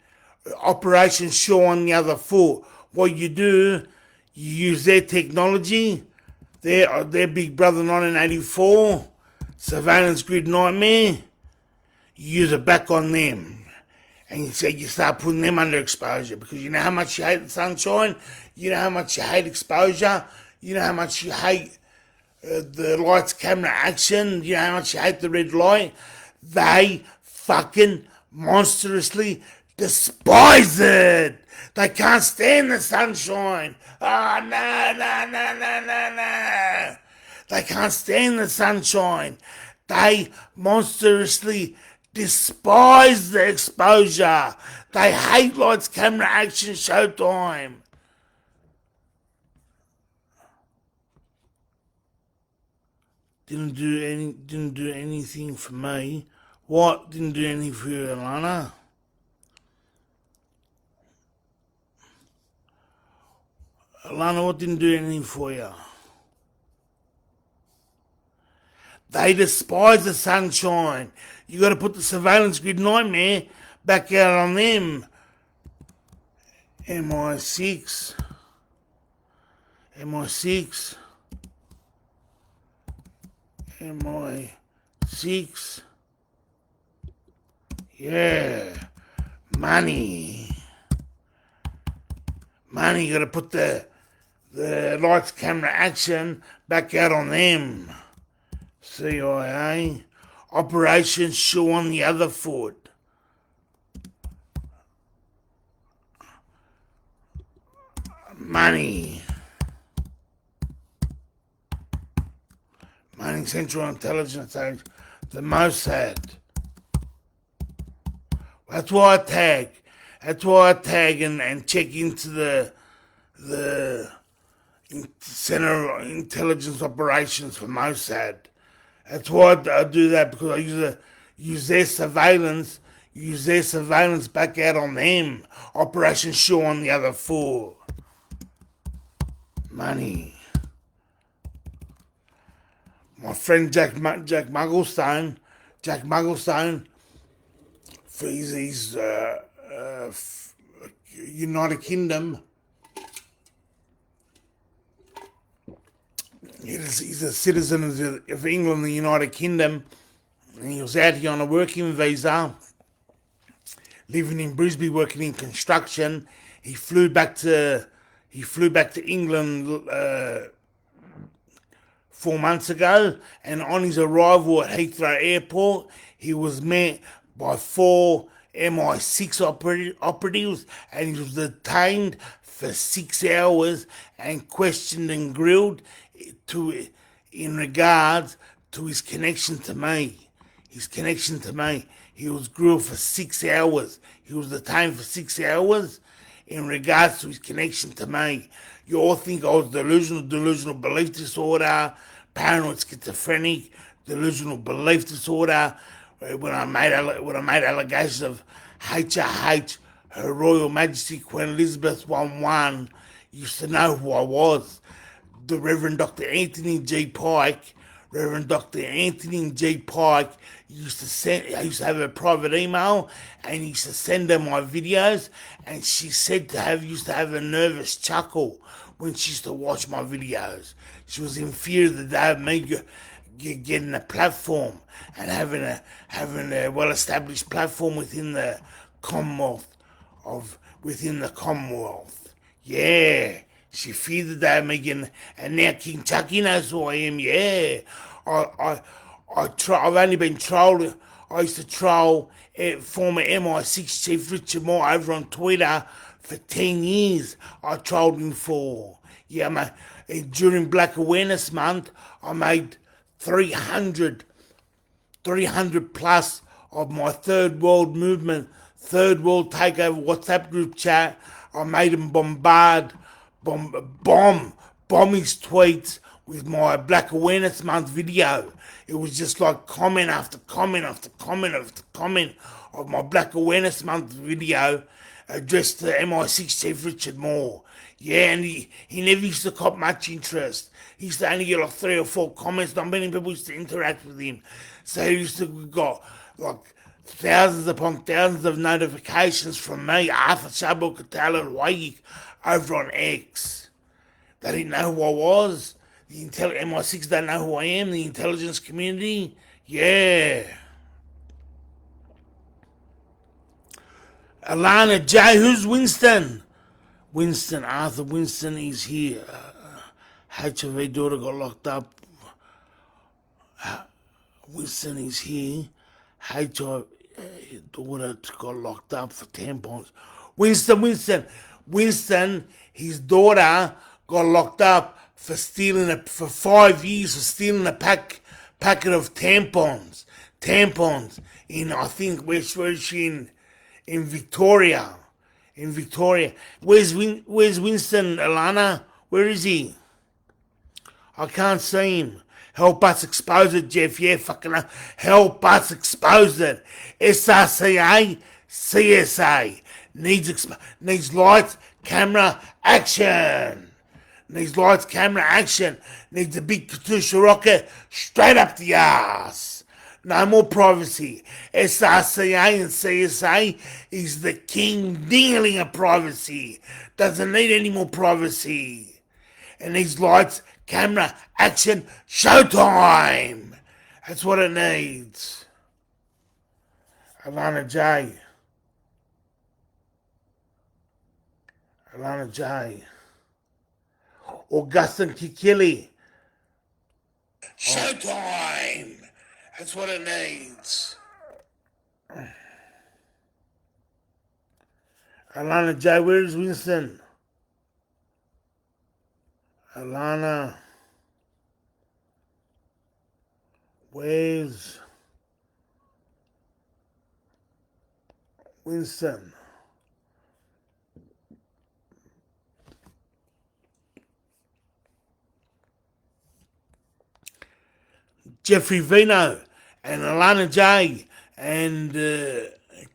Operation Show on the Other Foot. What you do, you use their technology, their Big Brother 1984, surveillance grid nightmare, you use it back on them. And you start putting them under exposure because you know how much you hate the sunshine, you know how much you hate exposure, you know how much you hate the lights, camera, action, you know how much you hate the red light. They fucking monstrously despise it. They can't stand the sunshine. Oh, no. They can't stand the sunshine. They monstrously despise the exposure. They hate lights, camera, action, showtime. Didn't do anything for me. What? Didn't do anything for you, Alana? Alana, what didn't do anything for you? They despise the sunshine. You got to put the surveillance grid nightmare back out on them. MI6. Yeah. Money. You got to put the lights, camera, action back out on them. CIA. Operation Shoe on the Other Foot. Money Central Intelligence Agency, the Mossad. That's why I tag and check into the Center of Intelligence Operations for Mossad. That's why I do that, because I use their surveillance back out on them. Operation Shoe on the Other Foot. Money. My friend Jack Mugglestone, for his United Kingdom, he's a citizen of England, the United Kingdom, and he was out here on a working visa, living in Brisbane, working in construction. He flew back to England 4 months ago, and on his arrival at Heathrow Airport, he was met by 4 MI6 operatives, and he was detained for 6 hours and questioned and grilled in regards to his connection to me. His connection to me. He was grilled for 6 hours. He was detained for 6 hours in regards to his connection to me. You all think I was delusional belief disorder, paranoid schizophrenic, delusional belief disorder. When I made allegations of HRH, Her Royal Majesty Queen Elizabeth I used to know who I was. The Reverend Dr. Anthony G. Pike, used to have a private email, and he used to send her my videos, and she said used to have a nervous chuckle when she used to watch my videos. She was in fear of the day of me getting a platform and having a well-established platform within the Commonwealth Yeah. She feared the day of me getting, and now King Chucky knows who I am. Yeah. I've only been trolled. I used to troll former MI6 chief Richard Moore over on Twitter for 10 years. I trolled him for. Yeah, during Black Awareness Month, I made 300 plus of my Third World Movement, Third World Takeover WhatsApp group chat. I made him bomb his tweets with my Black Awareness Month video. It was just like comment after comment after comment after comment of my Black Awareness Month video addressed to MI6 Chief Richard Moore. Yeah, and he never used to cop much interest. He used to only get like 3 or 4 comments. Not many people used to interact with him. So he used to got like thousands upon thousands of notifications from me, Arthur Fcbk, over on X. They didn't know who I was. The MI6 don't know who I am. The intelligence community, yeah. Alana J, who's Winston? Arthur Winston is here. HIV daughter got locked up. Winston is here. HIV daughter got locked up for tampons. Winston, his daughter got locked up for 5 years for stealing a packet of tampons. In, I think, where's she in Victoria. Where's Winston, Alana? Where is he? I can't see him. Help us expose it, Jeff. Yeah, fucking help us expose it. SRCA, CSA needs lights, camera, action. Needs a big Katusha rocket straight up the ass. No more privacy. SRCA and CSA is the king dingling of privacy. Doesn't need any more privacy. And these lights, camera, action, showtime. That's what it needs. Alana J. Augustin Kikili. Showtime. That's what it needs. Alana J, where's Winston? Alana, where's Winston? Jeffrey Vino and Alana J and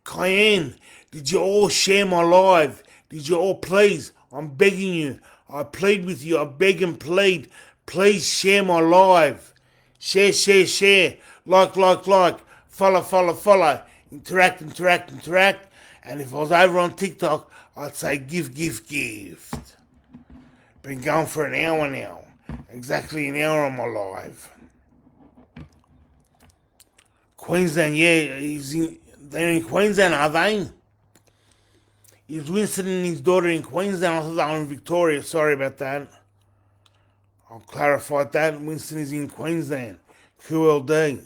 Cayenne, did you all share my live? Did you all please? I'm begging you. I plead with you. I beg and plead. Please share my live. Share. Like. Follow. Interact. And if I was over on TikTok, I'd say give. Been going for an hour now. Exactly an hour on my live. Queensland, yeah, they're in Queensland, are they? Is Winston and his daughter in Queensland? I thought they were in Victoria. Sorry about that. I'll clarify that. Winston is in Queensland. QLD.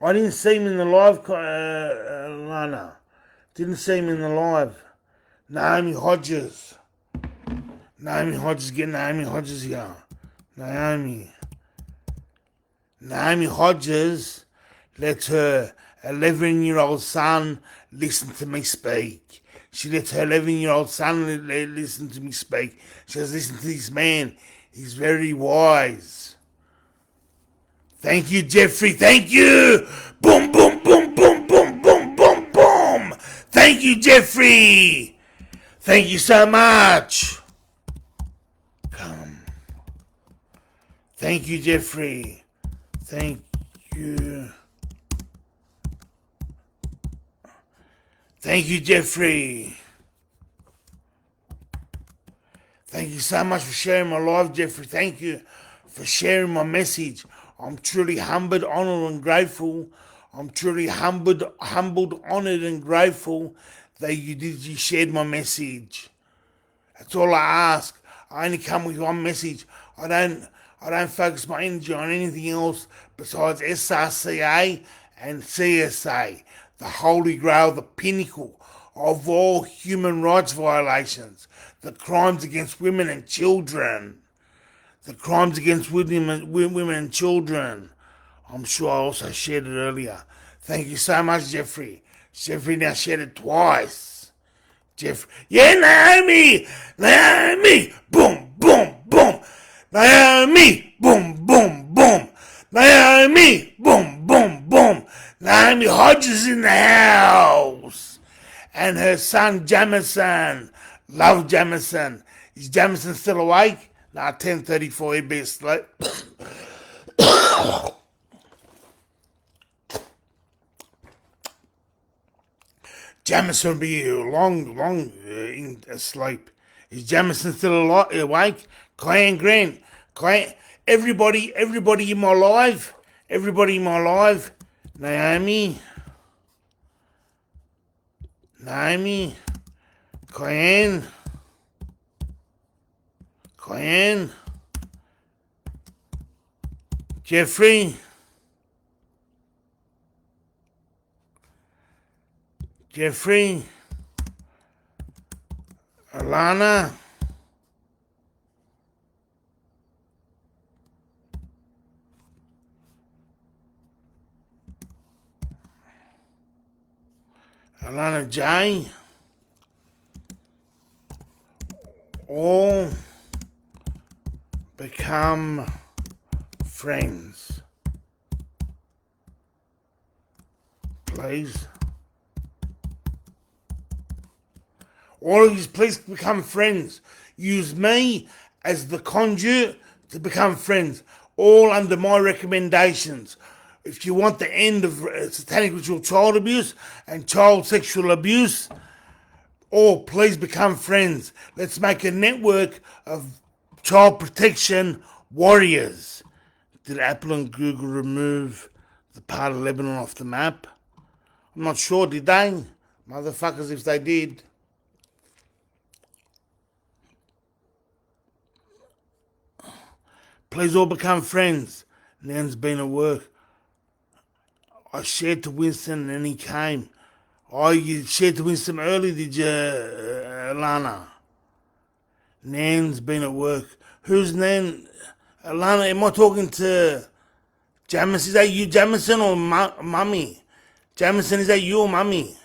I didn't see him in the live, Lana. Didn't see him in the live. Naomi Hodges. Naomi Hodges, get Naomi Hodges here. Naomi Hodges let her 11-year-old son listen to me speak. She let her 11-year-old son listen to me speak. She says, listen to this man. He's very wise. Thank you, Jeffrey. Thank you. Boom, boom, boom, boom, boom, boom, boom, boom. Thank you, Jeffrey. Thank you so much. Come. Thank you, Jeffrey. Thank you. Thank you, Jeffrey. Thank you so much for sharing my life, Jeffrey. Thank you for sharing my message. I'm truly humbled, honoured and grateful. I'm truly humbled, honoured and grateful that you shared my message. That's all I ask. I only come with one message. I don't focus my energy on anything else besides SRCA and CSA, the holy grail, the pinnacle of all human rights violations, the crimes against women and children. The crimes against women and children. I'm sure I also shared it earlier. Thank you so much, Jeffrey. Jeffrey now shared it twice. Yeah, Naomi, boom, boom, boom. Naomi, boom, boom, boom. Naomi, boom, boom, boom. Naomi Hodges in the house. And her son, Jamison. Love Jamison. Is Jamison still awake? Nah, 10:34, he'd be asleep. Jamison will be long asleep. Is Jamison still awake? Clan Grant. Everybody in my life. Naomi. Clan. Jeffrey. Alana. J. All become friends. Please. All of you, please become friends. Use me as the conduit to become friends. All under my recommendations. If you want the end of satanic ritual child abuse and child sexual abuse, all please become friends. Let's make a network of child protection warriors. Did Apple and Google remove the part of Lebanon off the map? I'm not sure, did they? Motherfuckers, if they did. Please all become friends. Nan's been at work. I shared to Winston and he came. Oh, you shared to Winston early, did you, Alana? Nan's been at work. Who's Nan? Alana, am I talking to Jamison? Is that you, Jamison, or Mummy? Jamison, is that you or Mummy?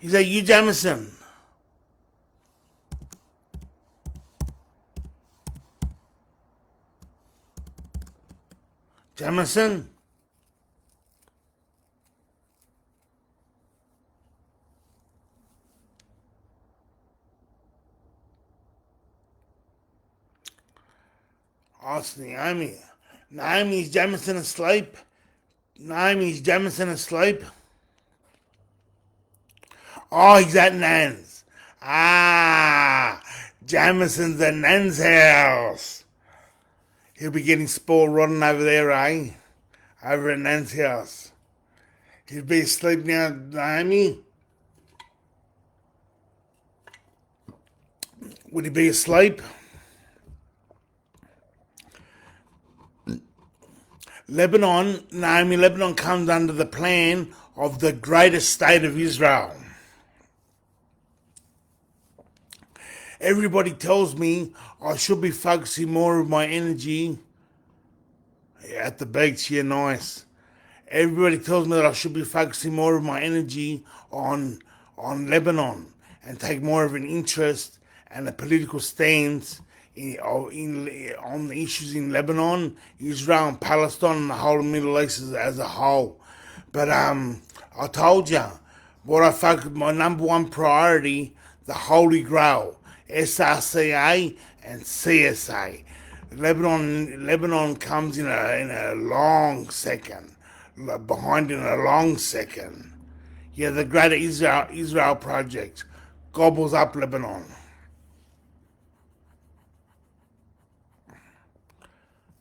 Is that you, Jamison? Jamison? Ask Naomi. Naomi's Jamison asleep? Oh, he's at Nan's. Ah, Jamison's at Nan's house. He'll be getting spoiled rotten over there, eh? Over at Nan's house. He'll be asleep now, Naomi. Would he be asleep? Lebanon comes under the plan of the greatest state of Israel. Everybody tells me I should be focusing more of my energy at the beach. Yeah, nice. Everybody tells me that I should be focusing more of my energy on Lebanon and take more of an interest and a political stance on the issues in Lebanon, Israel, and Palestine, and the whole Middle East as a whole. But I told you my number one priority, the Holy Grail, SRCA and CSA. Lebanon comes in a long second, behind in a long second. Yeah, the Greater Israel Project gobbles up Lebanon.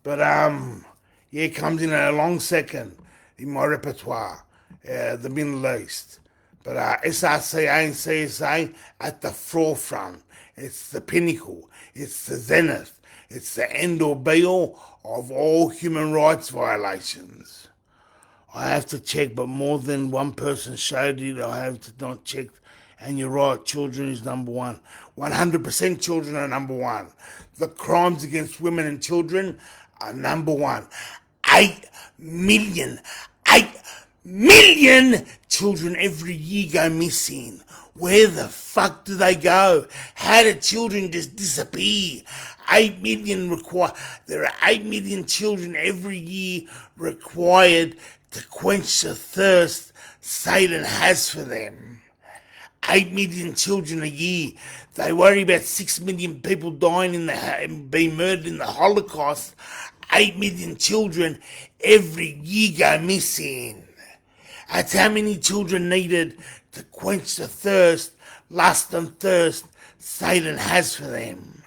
But yeah, it comes in a long second in my repertoire, the Middle East. But SRCA and CSA at the forefront. It's the pinnacle. It's the zenith. It's the end or be all of all human rights violations. I have to check, but more than one person showed it. I have to not check. And you're right, children is number one. 100% children are number one. The crimes against women and children are number one. 8 million children every year go missing. Where the fuck do they go? How do children just disappear? 8 million there are 8 million children every year required to quench the thirst Satan has for them. 8 million children a year. They worry about 6 million people dying being murdered in the Holocaust. 8 million children every year go missing. That's how many children needed to quench the lust and thirst Satan has for them.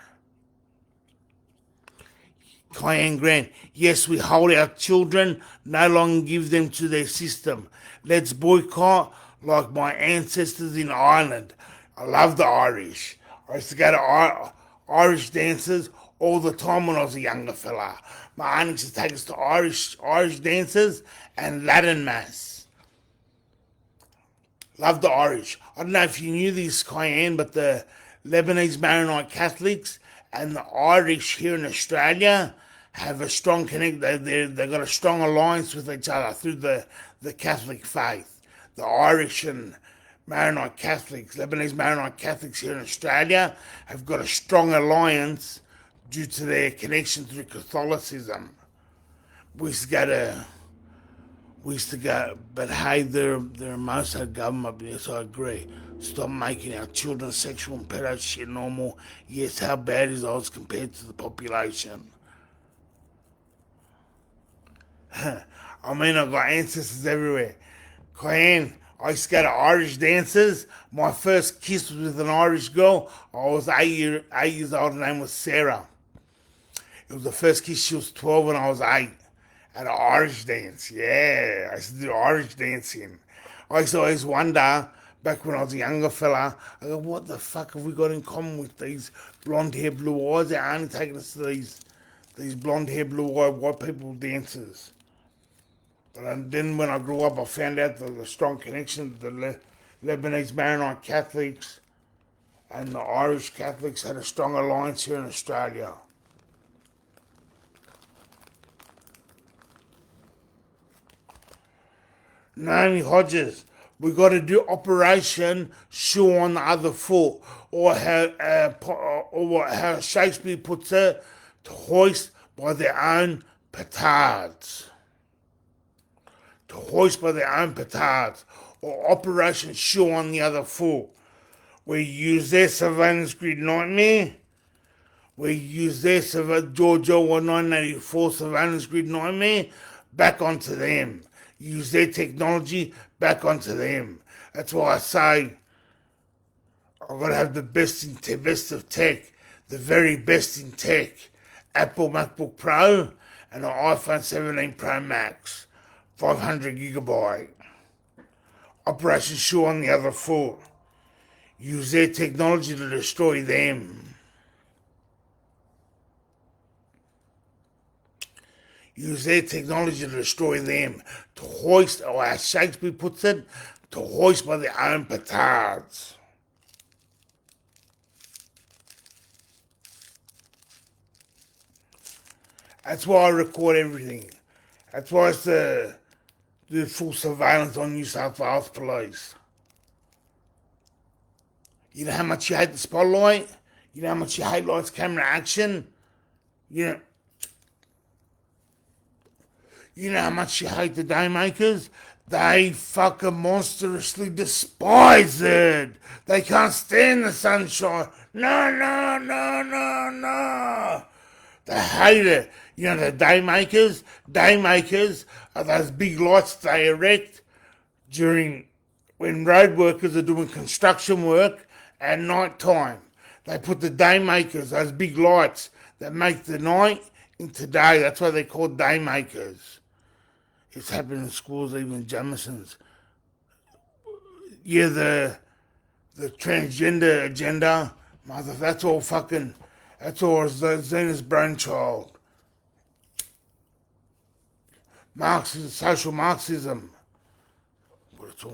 Cayenne Grant, yes, we hold our children, no longer give them to their system. Let's boycott like my ancestors in Ireland. I love the Irish. I used to go to Irish dances all the time when I was a younger fella. My aunt used to take us to Irish dances and Latin Mass. Love the Irish. I don't know if you knew this, Cayenne, but the Lebanese Maronite Catholics and the Irish here in Australia have a strong connect. They've got a strong alliance with each other through the Catholic faith. The Irish and Maronite Catholics, Lebanese Maronite Catholics here in Australia have got a strong alliance due to their connection through Catholicism. We used to go, but hey, they're a Mossad government, yes, I agree. Stop making our children sexual and pedo shit normal. Yes, how bad is ours compared to the population? I mean, I've got ancestors everywhere. Cayenne, I used to go to Irish dances. My first kiss was with an Irish girl. I was 8 years old. Her name was Sarah. It was the first kiss. She was 12 and I was 8. At an Irish dance. Yeah, I used to do Irish dancing. I used to always wonder, back when I was a younger fella, I go, what the fuck have we got in common with these blonde hair, blue eyes? They're only taking us to these blonde hair, blue eyed white people dances. But then when I grew up, I found out the strong connection to the Lebanese Maronite Catholics and the Irish Catholics had a strong alliance here in Australia. Naomi Hodges, we got to do Operation Shoe on the Other Foot, or how Shakespeare puts it, to hoist by their own petards. To hoist by their own petards, or Operation Shoe on the Other Foot. We use their surveillance grid nightmare. We use their George Orwell 1984 surveillance grid nightmare back onto them. Use their technology back onto them. That's why I say I've got to have the best of tech, the very best in tech, Apple MacBook Pro and an iPhone 17 Pro Max, 500GB. Operation Shoe on the other foot. Use their technology to destroy them. Use their technology to destroy them. To hoist, or as Shakespeare puts it, to hoist by their own petards. That's why I record everything. That's why it's the full surveillance on New South Wales Police. You know how much you hate the spotlight? You know how much you hate lights, camera, action? You know how much you hate the Daymakers? They fucking monstrously despise it. They can't stand the sunshine. No, no, no, no, no. They hate it. You know the Daymakers? Daymakers are those big lights they erect when road workers are doing construction work at night time. They put the Daymakers, those big lights that make the night into day. That's why they're called Daymakers. It's happened in schools, even Jamison's. Yeah, the transgender agenda, mother, that's all Zena's brainchild. Marxism, social Marxism. But it's all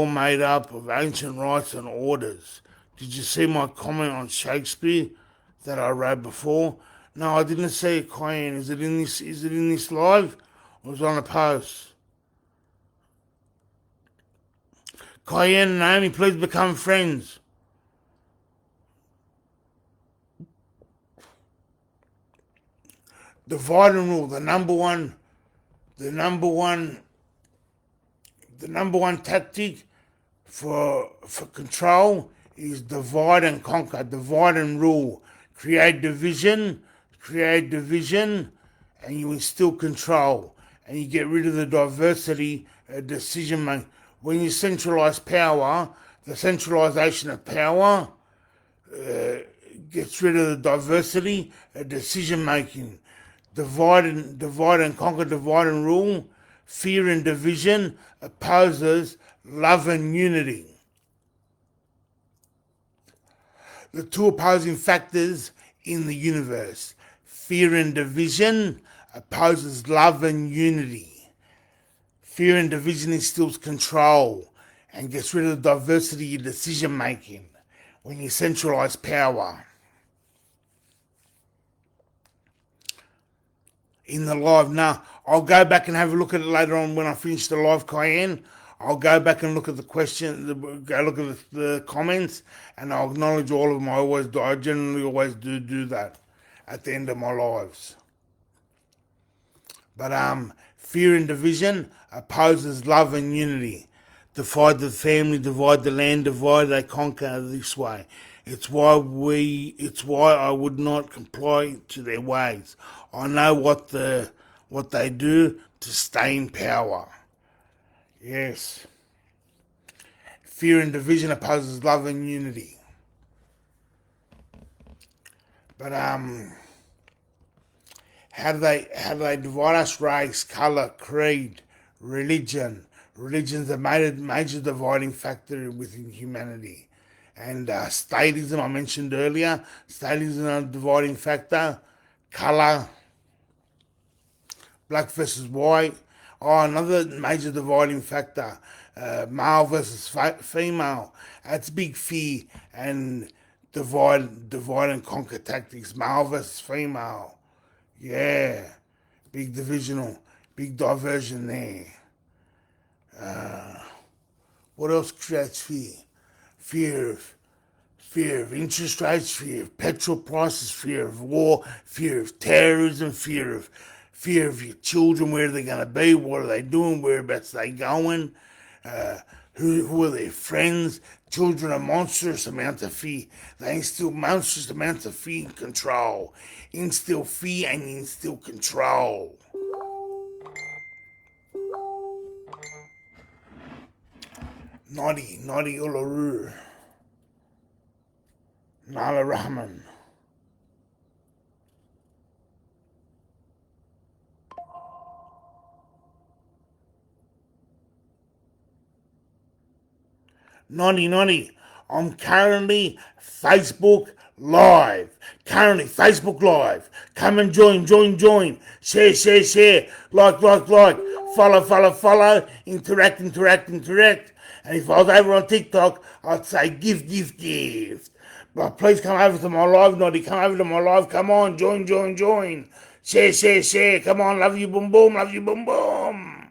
made up of ancient rights and orders. Did you see my comment on Shakespeare that I wrote before? No, I didn't see it, Cayenne. Is it in this live? Or was it on a post? Cayenne and Naomi, please become friends. Divide and rule. The number one tactic for control is divide and conquer, divide and rule. Create division, and you instill control, and you get rid of the diversity of decision making. When you centralize power, the centralization of power gets rid of the diversity of decision making. Divide and conquer, divide and rule. Fear and division opposes love and unity. The two opposing factors in the universe. Fear and division opposes love and unity. Fear and division instills control and gets rid of the diversity of decision making when you centralize power. In the live, now I'll go back and have a look at it later on when I finish the live, Cayenne. I'll go back and look at the question, go look at the comments, and I'll acknowledge all of them. I generally always do that at the end of my lives. But fear and division opposes love and unity. Divide the family, divide the land, divide they conquer this way. It's why I would not comply to their ways. I know what they do to stay in power. Yes. Fear and division opposes love and unity. But how do they divide us? Race, colour, creed, religion. Religion's a major dividing factor within humanity. And statism, I mentioned earlier, statism is a dividing factor. Colour, black versus white. Oh, another major dividing factor, male versus female. That's big fear and divide and conquer tactics. Male versus female. Yeah, big diversion there. What else creates fear? Fear of interest rates, fear of petrol prices, fear of war, fear of terrorism, fear of your children, where are they going to be, what are they doing, whereabouts are they going, who are their friends. Children are monstrous amounts of fear. They instill monstrous amounts of fear and control. Instill fear and instill control. Naughty Uluru. Nala Rahman. Naughty, naughty. I'm currently Facebook Live. Currently Facebook Live. Come and join. Share, share, share. Like. Follow, follow, follow. Interact. And if I was over on TikTok, I'd say give. But please come over to my live, Naughty. Come over to my live. Come on, join. Share, share, share. Come on, love you, boom, boom. Love you, boom, boom.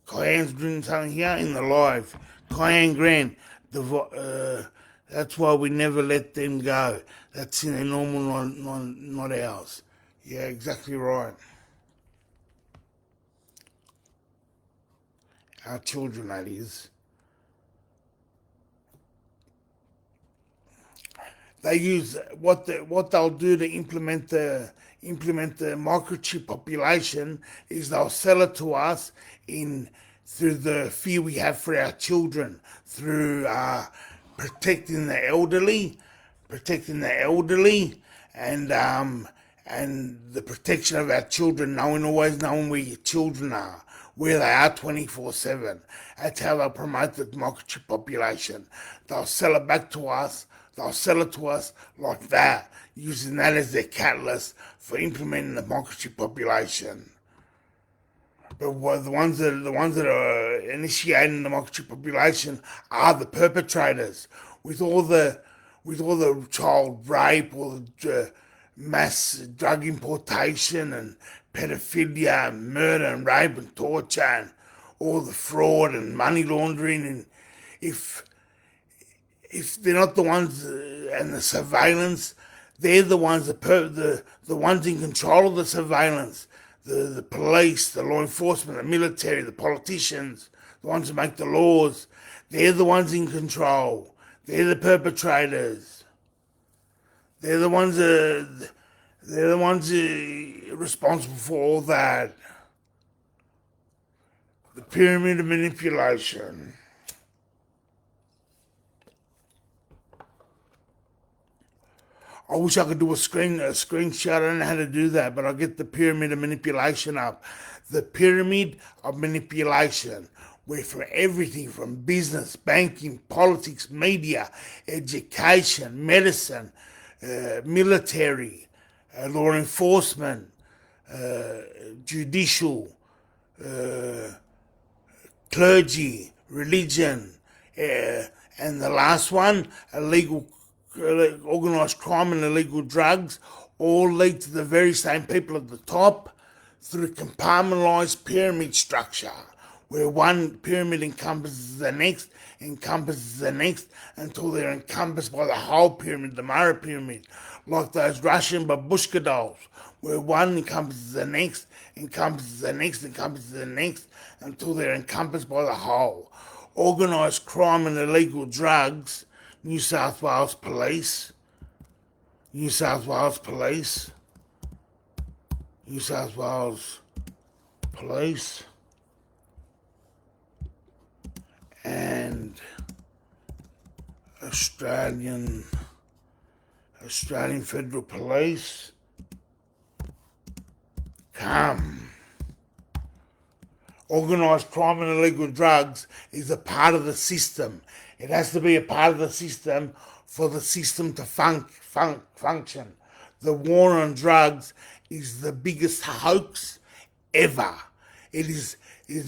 Kyan's doing something here in the live. Kyan Grand, that's why we never let them go. That's in their normal, not ours. Yeah, exactly right. Our children, that is. They use what they'll do to implement the microchip population is they'll sell it to us in through the fear we have for our children, through protecting the elderly, and the protection of our children, always knowing where your children are, where they are 24/7. That's how they'll promote the microchip population. They'll sell it back to us. They'll sell it to us like that, using that as their catalyst for implementing the microchip population. But the ones that are initiating the microchip population are the perpetrators, with all the child rape, all the mass drug importation and pedophilia and murder and rape and torture and all the fraud and money laundering. And if they're not the ones and the surveillance, they're the ones the ones in control of the surveillance. The police, the law enforcement, the military, the politicians, the ones who make the laws, they're the ones in control. They're the perpetrators. They're the ones responsible for all that. The pyramid of manipulation. I wish I could do a screenshot. I don't know how to do that, but I'll get the pyramid of manipulation up. The pyramid of manipulation, where for everything from business, banking, politics, media, education, medicine, military, law enforcement, judicial, clergy, religion, and the last one, organised crime and illegal drugs, all lead to the very same people at the top through a compartmentalised pyramid structure, where one pyramid encompasses the next, until they're encompassed by the whole pyramid, the Mara pyramid, like those Russian babushka dolls, where one encompasses the next, until they're encompassed by the whole. Organised crime and illegal drugs, New South Wales Police, and Australian Federal Police. Come. Organised crime and illegal drugs is a part of the system. It has to be a part of the system for the system to function. The war on drugs is the biggest hoax ever. It is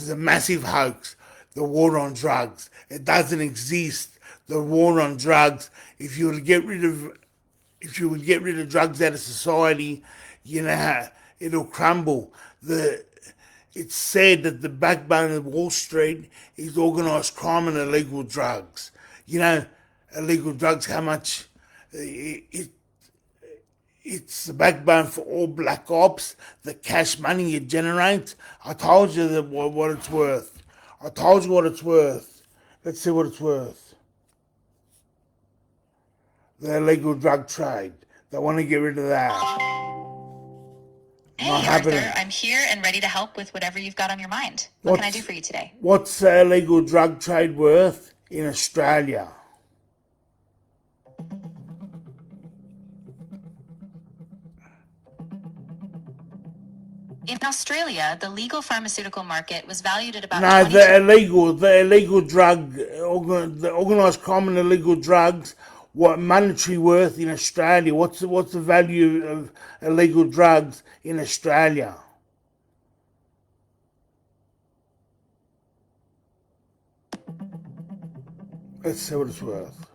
a massive hoax. The war on drugs. It doesn't exist. The war on drugs. If you would get rid of drugs out of society, it'll crumble. It's said that the backbone of Wall Street is organised crime and illegal drugs. Illegal drugs, how much it's the backbone for all black ops, the cash money it generates. I told you what it's worth. Let's see what it's worth. The illegal drug trade. They want to get rid of that. Hey, Arthur, I'm here and ready to help with whatever you've got on your mind. What can I do for you today? What's the illegal drug trade worth in Australia? In Australia, the legal pharmaceutical market was valued at about No, 22. the illegal drug, the organised crime and illegal drugs. What monetary worth in Australia? What's the value of illegal drugs in Australia? Let's see what it's worth.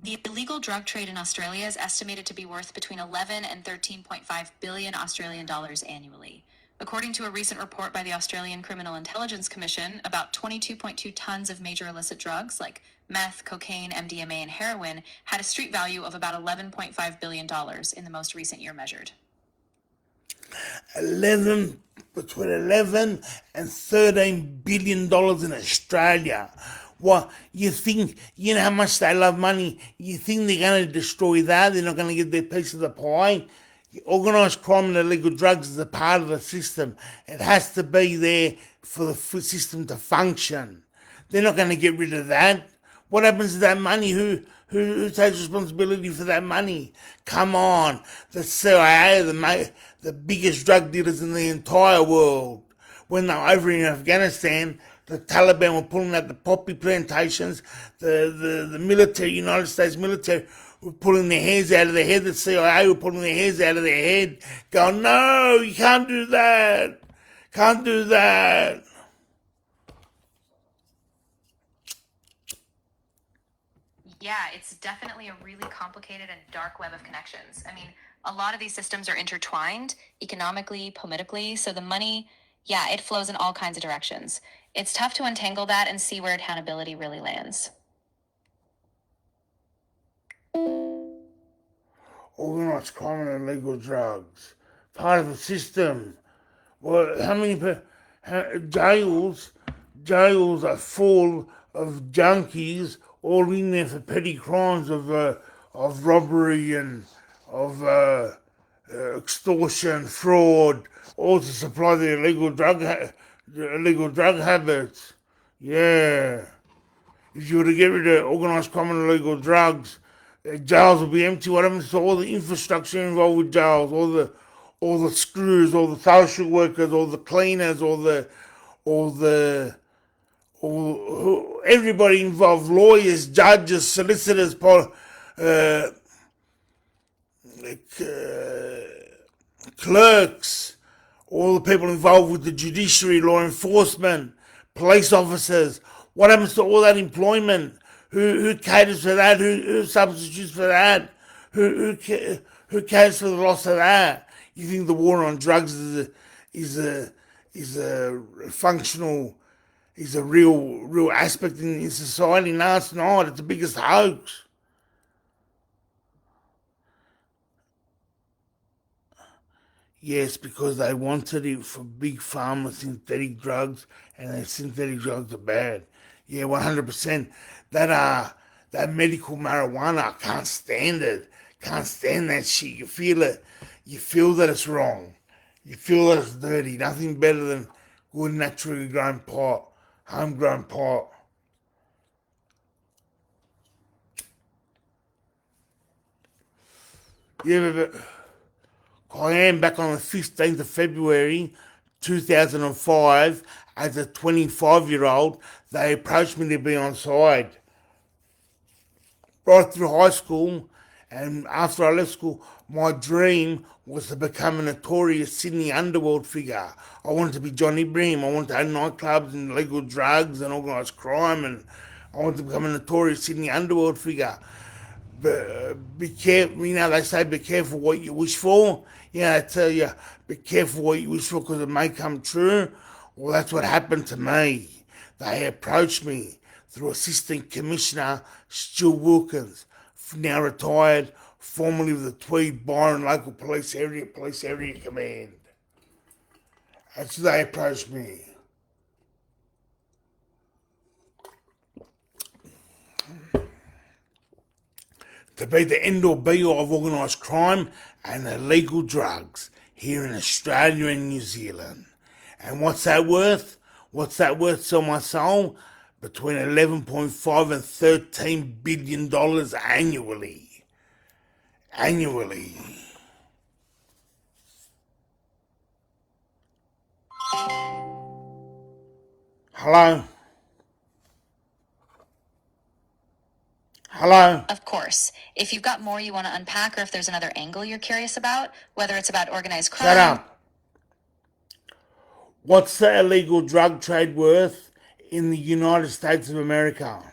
The illegal drug trade in Australia is estimated to be worth between 11 and 13.5 billion Australian dollars annually. According to a recent report by the Australian Criminal Intelligence Commission, about 22.2 tons of major illicit drugs like meth, cocaine, MDMA, and heroin had a street value of about $11.5 billion in the most recent year measured. 11 Between 11 and 13 billion dollars in Australia. What you think? You know how much they love money. You think they're going to destroy that? They're not going to get their piece of the pie. Organised crime and illegal drugs is a part of the system. It has to be there for the system to function. They're not going to get rid of that. What happens to that money? Who takes responsibility for that money? Come on, the CIA are the biggest drug dealers in the entire world. When they were over in Afghanistan, the Taliban were pulling out the poppy plantations. The military, United States military, were pulling their hairs out of their head. The CIA were pulling their hairs out of their head, going, "No, you can't do that. Can't do that." Yeah, it's definitely a really complicated and dark web of connections. I mean, a lot of these systems are intertwined economically, politically, so the money, yeah, it flows in all kinds of directions. It's tough to untangle that and see where accountability really lands. Organised crime and illegal drugs, part of the system. Well, how many jails are full of junkies all in there for petty crimes of robbery and of extortion, fraud, all to supply the illegal drug habits. Yeah. If you were to get rid of organised crime and illegal drugs, jails will be empty. What happens to all the infrastructure involved with jails? All the screws, all the social workers, all the cleaners, everybody involved, lawyers, judges, solicitors, clerks, all the people involved with the judiciary, law enforcement, police officers. What happens to all that employment? Who caters for that? Who substitutes for that? Who caters for the loss of that? You think the war on drugs is a functional, is a real aspect in society? No, it's not. It's the biggest hoax. Yes, because they wanted it for big pharma synthetic drugs, and the synthetic drugs are bad. Yeah, 100%. That medical marijuana, I can't stand it. Can't stand that shit. You feel it. You feel that it's wrong. You feel that it's dirty. Nothing better than good naturally grown pot, homegrown pot. Yeah, but I am back on the 15th of February 2005 as a 25-year-old. They approached me to be on side. Right through high school, and after I left school, my dream was to become a notorious Sydney underworld figure. I wanted to be Johnny Bream. I wanted to own nightclubs and illegal drugs and organised crime, and I wanted to become a notorious Sydney underworld figure. But be careful, they say be careful what you wish for. I tell you, be careful what you wish for because it may come true. Well, that's what happened to me. They approached me through Assistant Commissioner Stu Wilkins, now retired, formerly of the Tweed Byron Local Police Area Command. That's who they approached me. To be the end-all be-all of organised crime and illegal drugs here in Australia and New Zealand. And what's that worth? What's that worth to my soul? between 11.5 and $13 billion annually. Annually. Hello? Hello? Of course, if you've got more you want to unpack or if there's another angle you're curious about, whether it's about organized crime. Shut up. What's the illegal drug trade worth in the United States of America?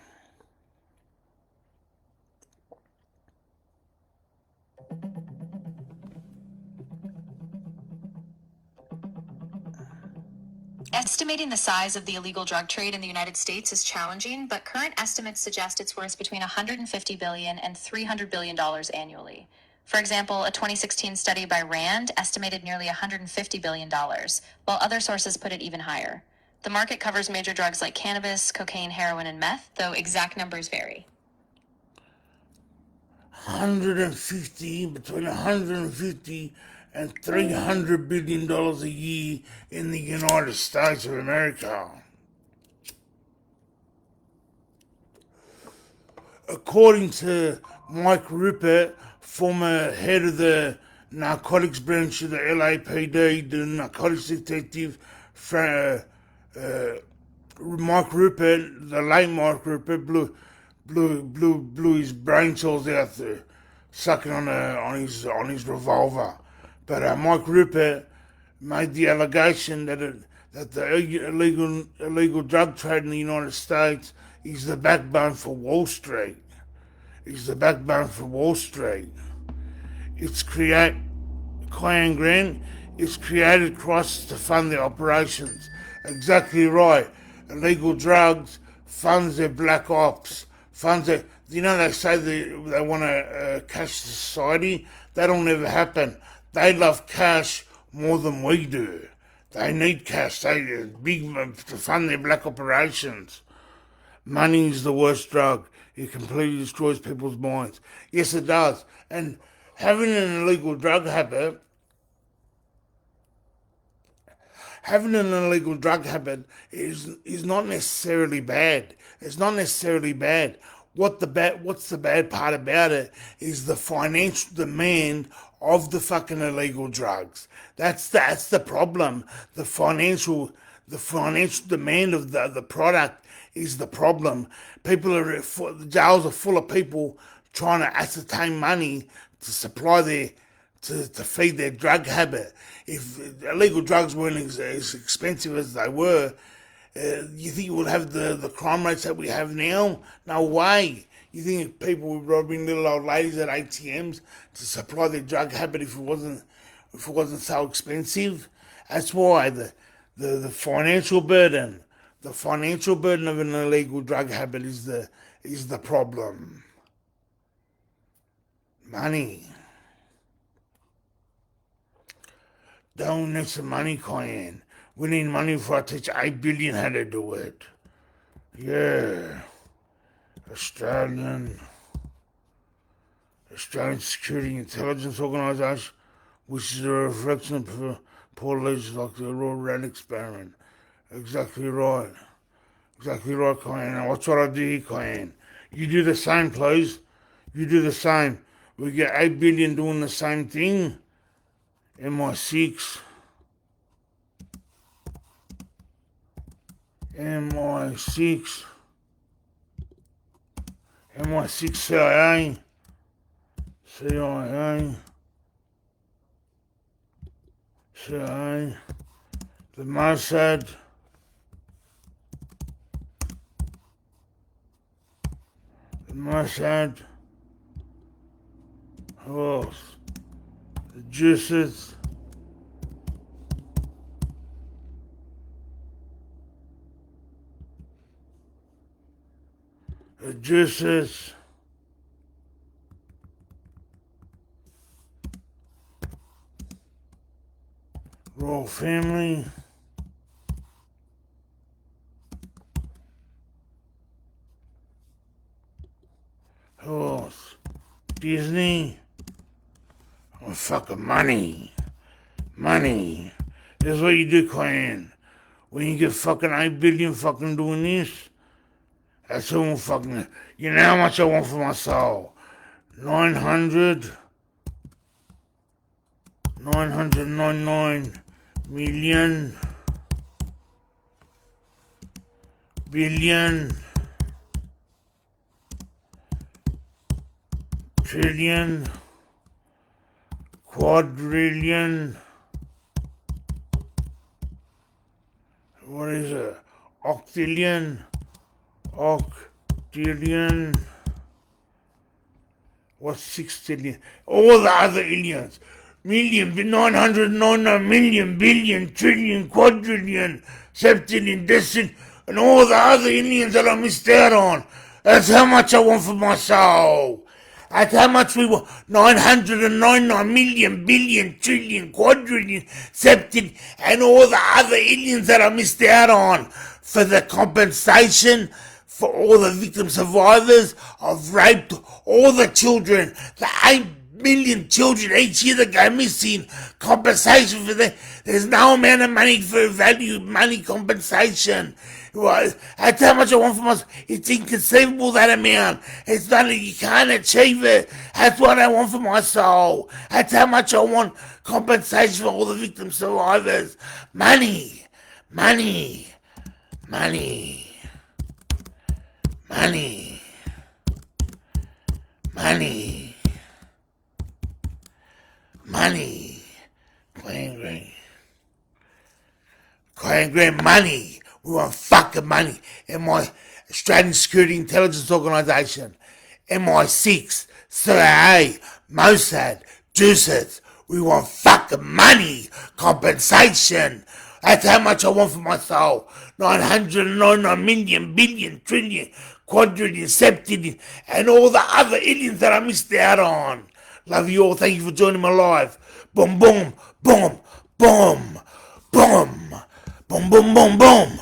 Estimating the size of the illegal drug trade in the United States is challenging, but current estimates suggest it's worth between $150 billion and $300 billion annually. For example, a 2016 study by RAND estimated nearly $150 billion, while other sources put it even higher. The market covers major drugs like cannabis, cocaine, heroin, and meth, though exact numbers vary. 150, between 150 and $300 billion a year in the United States of America. According to Mike Rupert, former head of the narcotics branch of the LAPD, the narcotics detective, Mike Rupert, the late Mike Rupert, blew his brain cells out there, sucking on his revolver. But Mike Rupert made the allegation that the illegal drug trade in the United States is the backbone for Wall Street. It's the backbone for Wall Street. It's created crisis to fund their operations. Exactly right. Illegal drugs funds their black ops. Funds their, they say they want to cash society. That'll never happen. They love cash more than we do. They need cash. They big to fund their black operations. Money is the worst drug. It completely destroys people's minds. Yes, it does. And having an illegal drug habit is not necessarily bad. It's not necessarily bad. What's the bad part about it is the financial demand of the fucking illegal drugs. That's the problem. The financial demand of the product is the problem. The jails are full of people trying to ascertain money to supply to feed their drug habit. If illegal drugs weren't as expensive as they were, you think you would have the crime rates that we have now? No way. You think people would be robbing little old ladies at ATMs to supply their drug habit if it wasn't so expensive? That's why the financial burden of an illegal drug habit is the problem. Money. Don't need some money, Cayenne. We need money before I teach 8 billion how to do it. Yeah. Australian Security Intelligence Organisation, which is a reflection of poor leaders like the Royal Rat experiment. Exactly right. Exactly right, Cayenne. Now watch what I do here, Cayenne. You do the same, please. You do the same. We get 8 billion doing the same thing. MI6 CIA, the Mossad, who else? The Juices, Royal Family, who else? Disney. Oh, fucking money. Money. That's what you do, Cayenne. When you get fucking 8 billion fucking doing this, That's all fucking. You know how much I want for my soul? 900. 999 million. Billion. Trillion. Quadrillion. What is it? Octillion. Octillion. What's 6 trillion? All the other illions. Million, 999 million, billion, trillion, quadrillion, septillion, decillion, and all the other illions that I missed out on. That's how much I want for my soul. That's how much we want. 999 million, billion, trillion, quadrillion, septillion, and all the other illions that I missed out on for the compensation for all the victim survivors of rape, all the children, the 8 million children each year that go missing, compensation for them. There's no amount of money for value, money compensation. Right? That's how much I want for myself. It's inconceivable, that amount. It's not, you can't achieve it. That's what I want for my soul. That's how much I want compensation for all the victim survivors. Money. Money. Money. Money. Money. Money. Clan Green. Clan Green, money. We want fucking money. MI, Australian Security Intelligence Organisation. MI6, CIA, Mossad, Juicers. We want fucking money. Compensation. That's how much I want for my soul. 999 million, billion, trillion, quadrillion, septillion, and all the other illions that I missed out on. Love you all. Thank you for joining my live. Boom, boom, boom, boom, boom, boom, boom, boom, boom.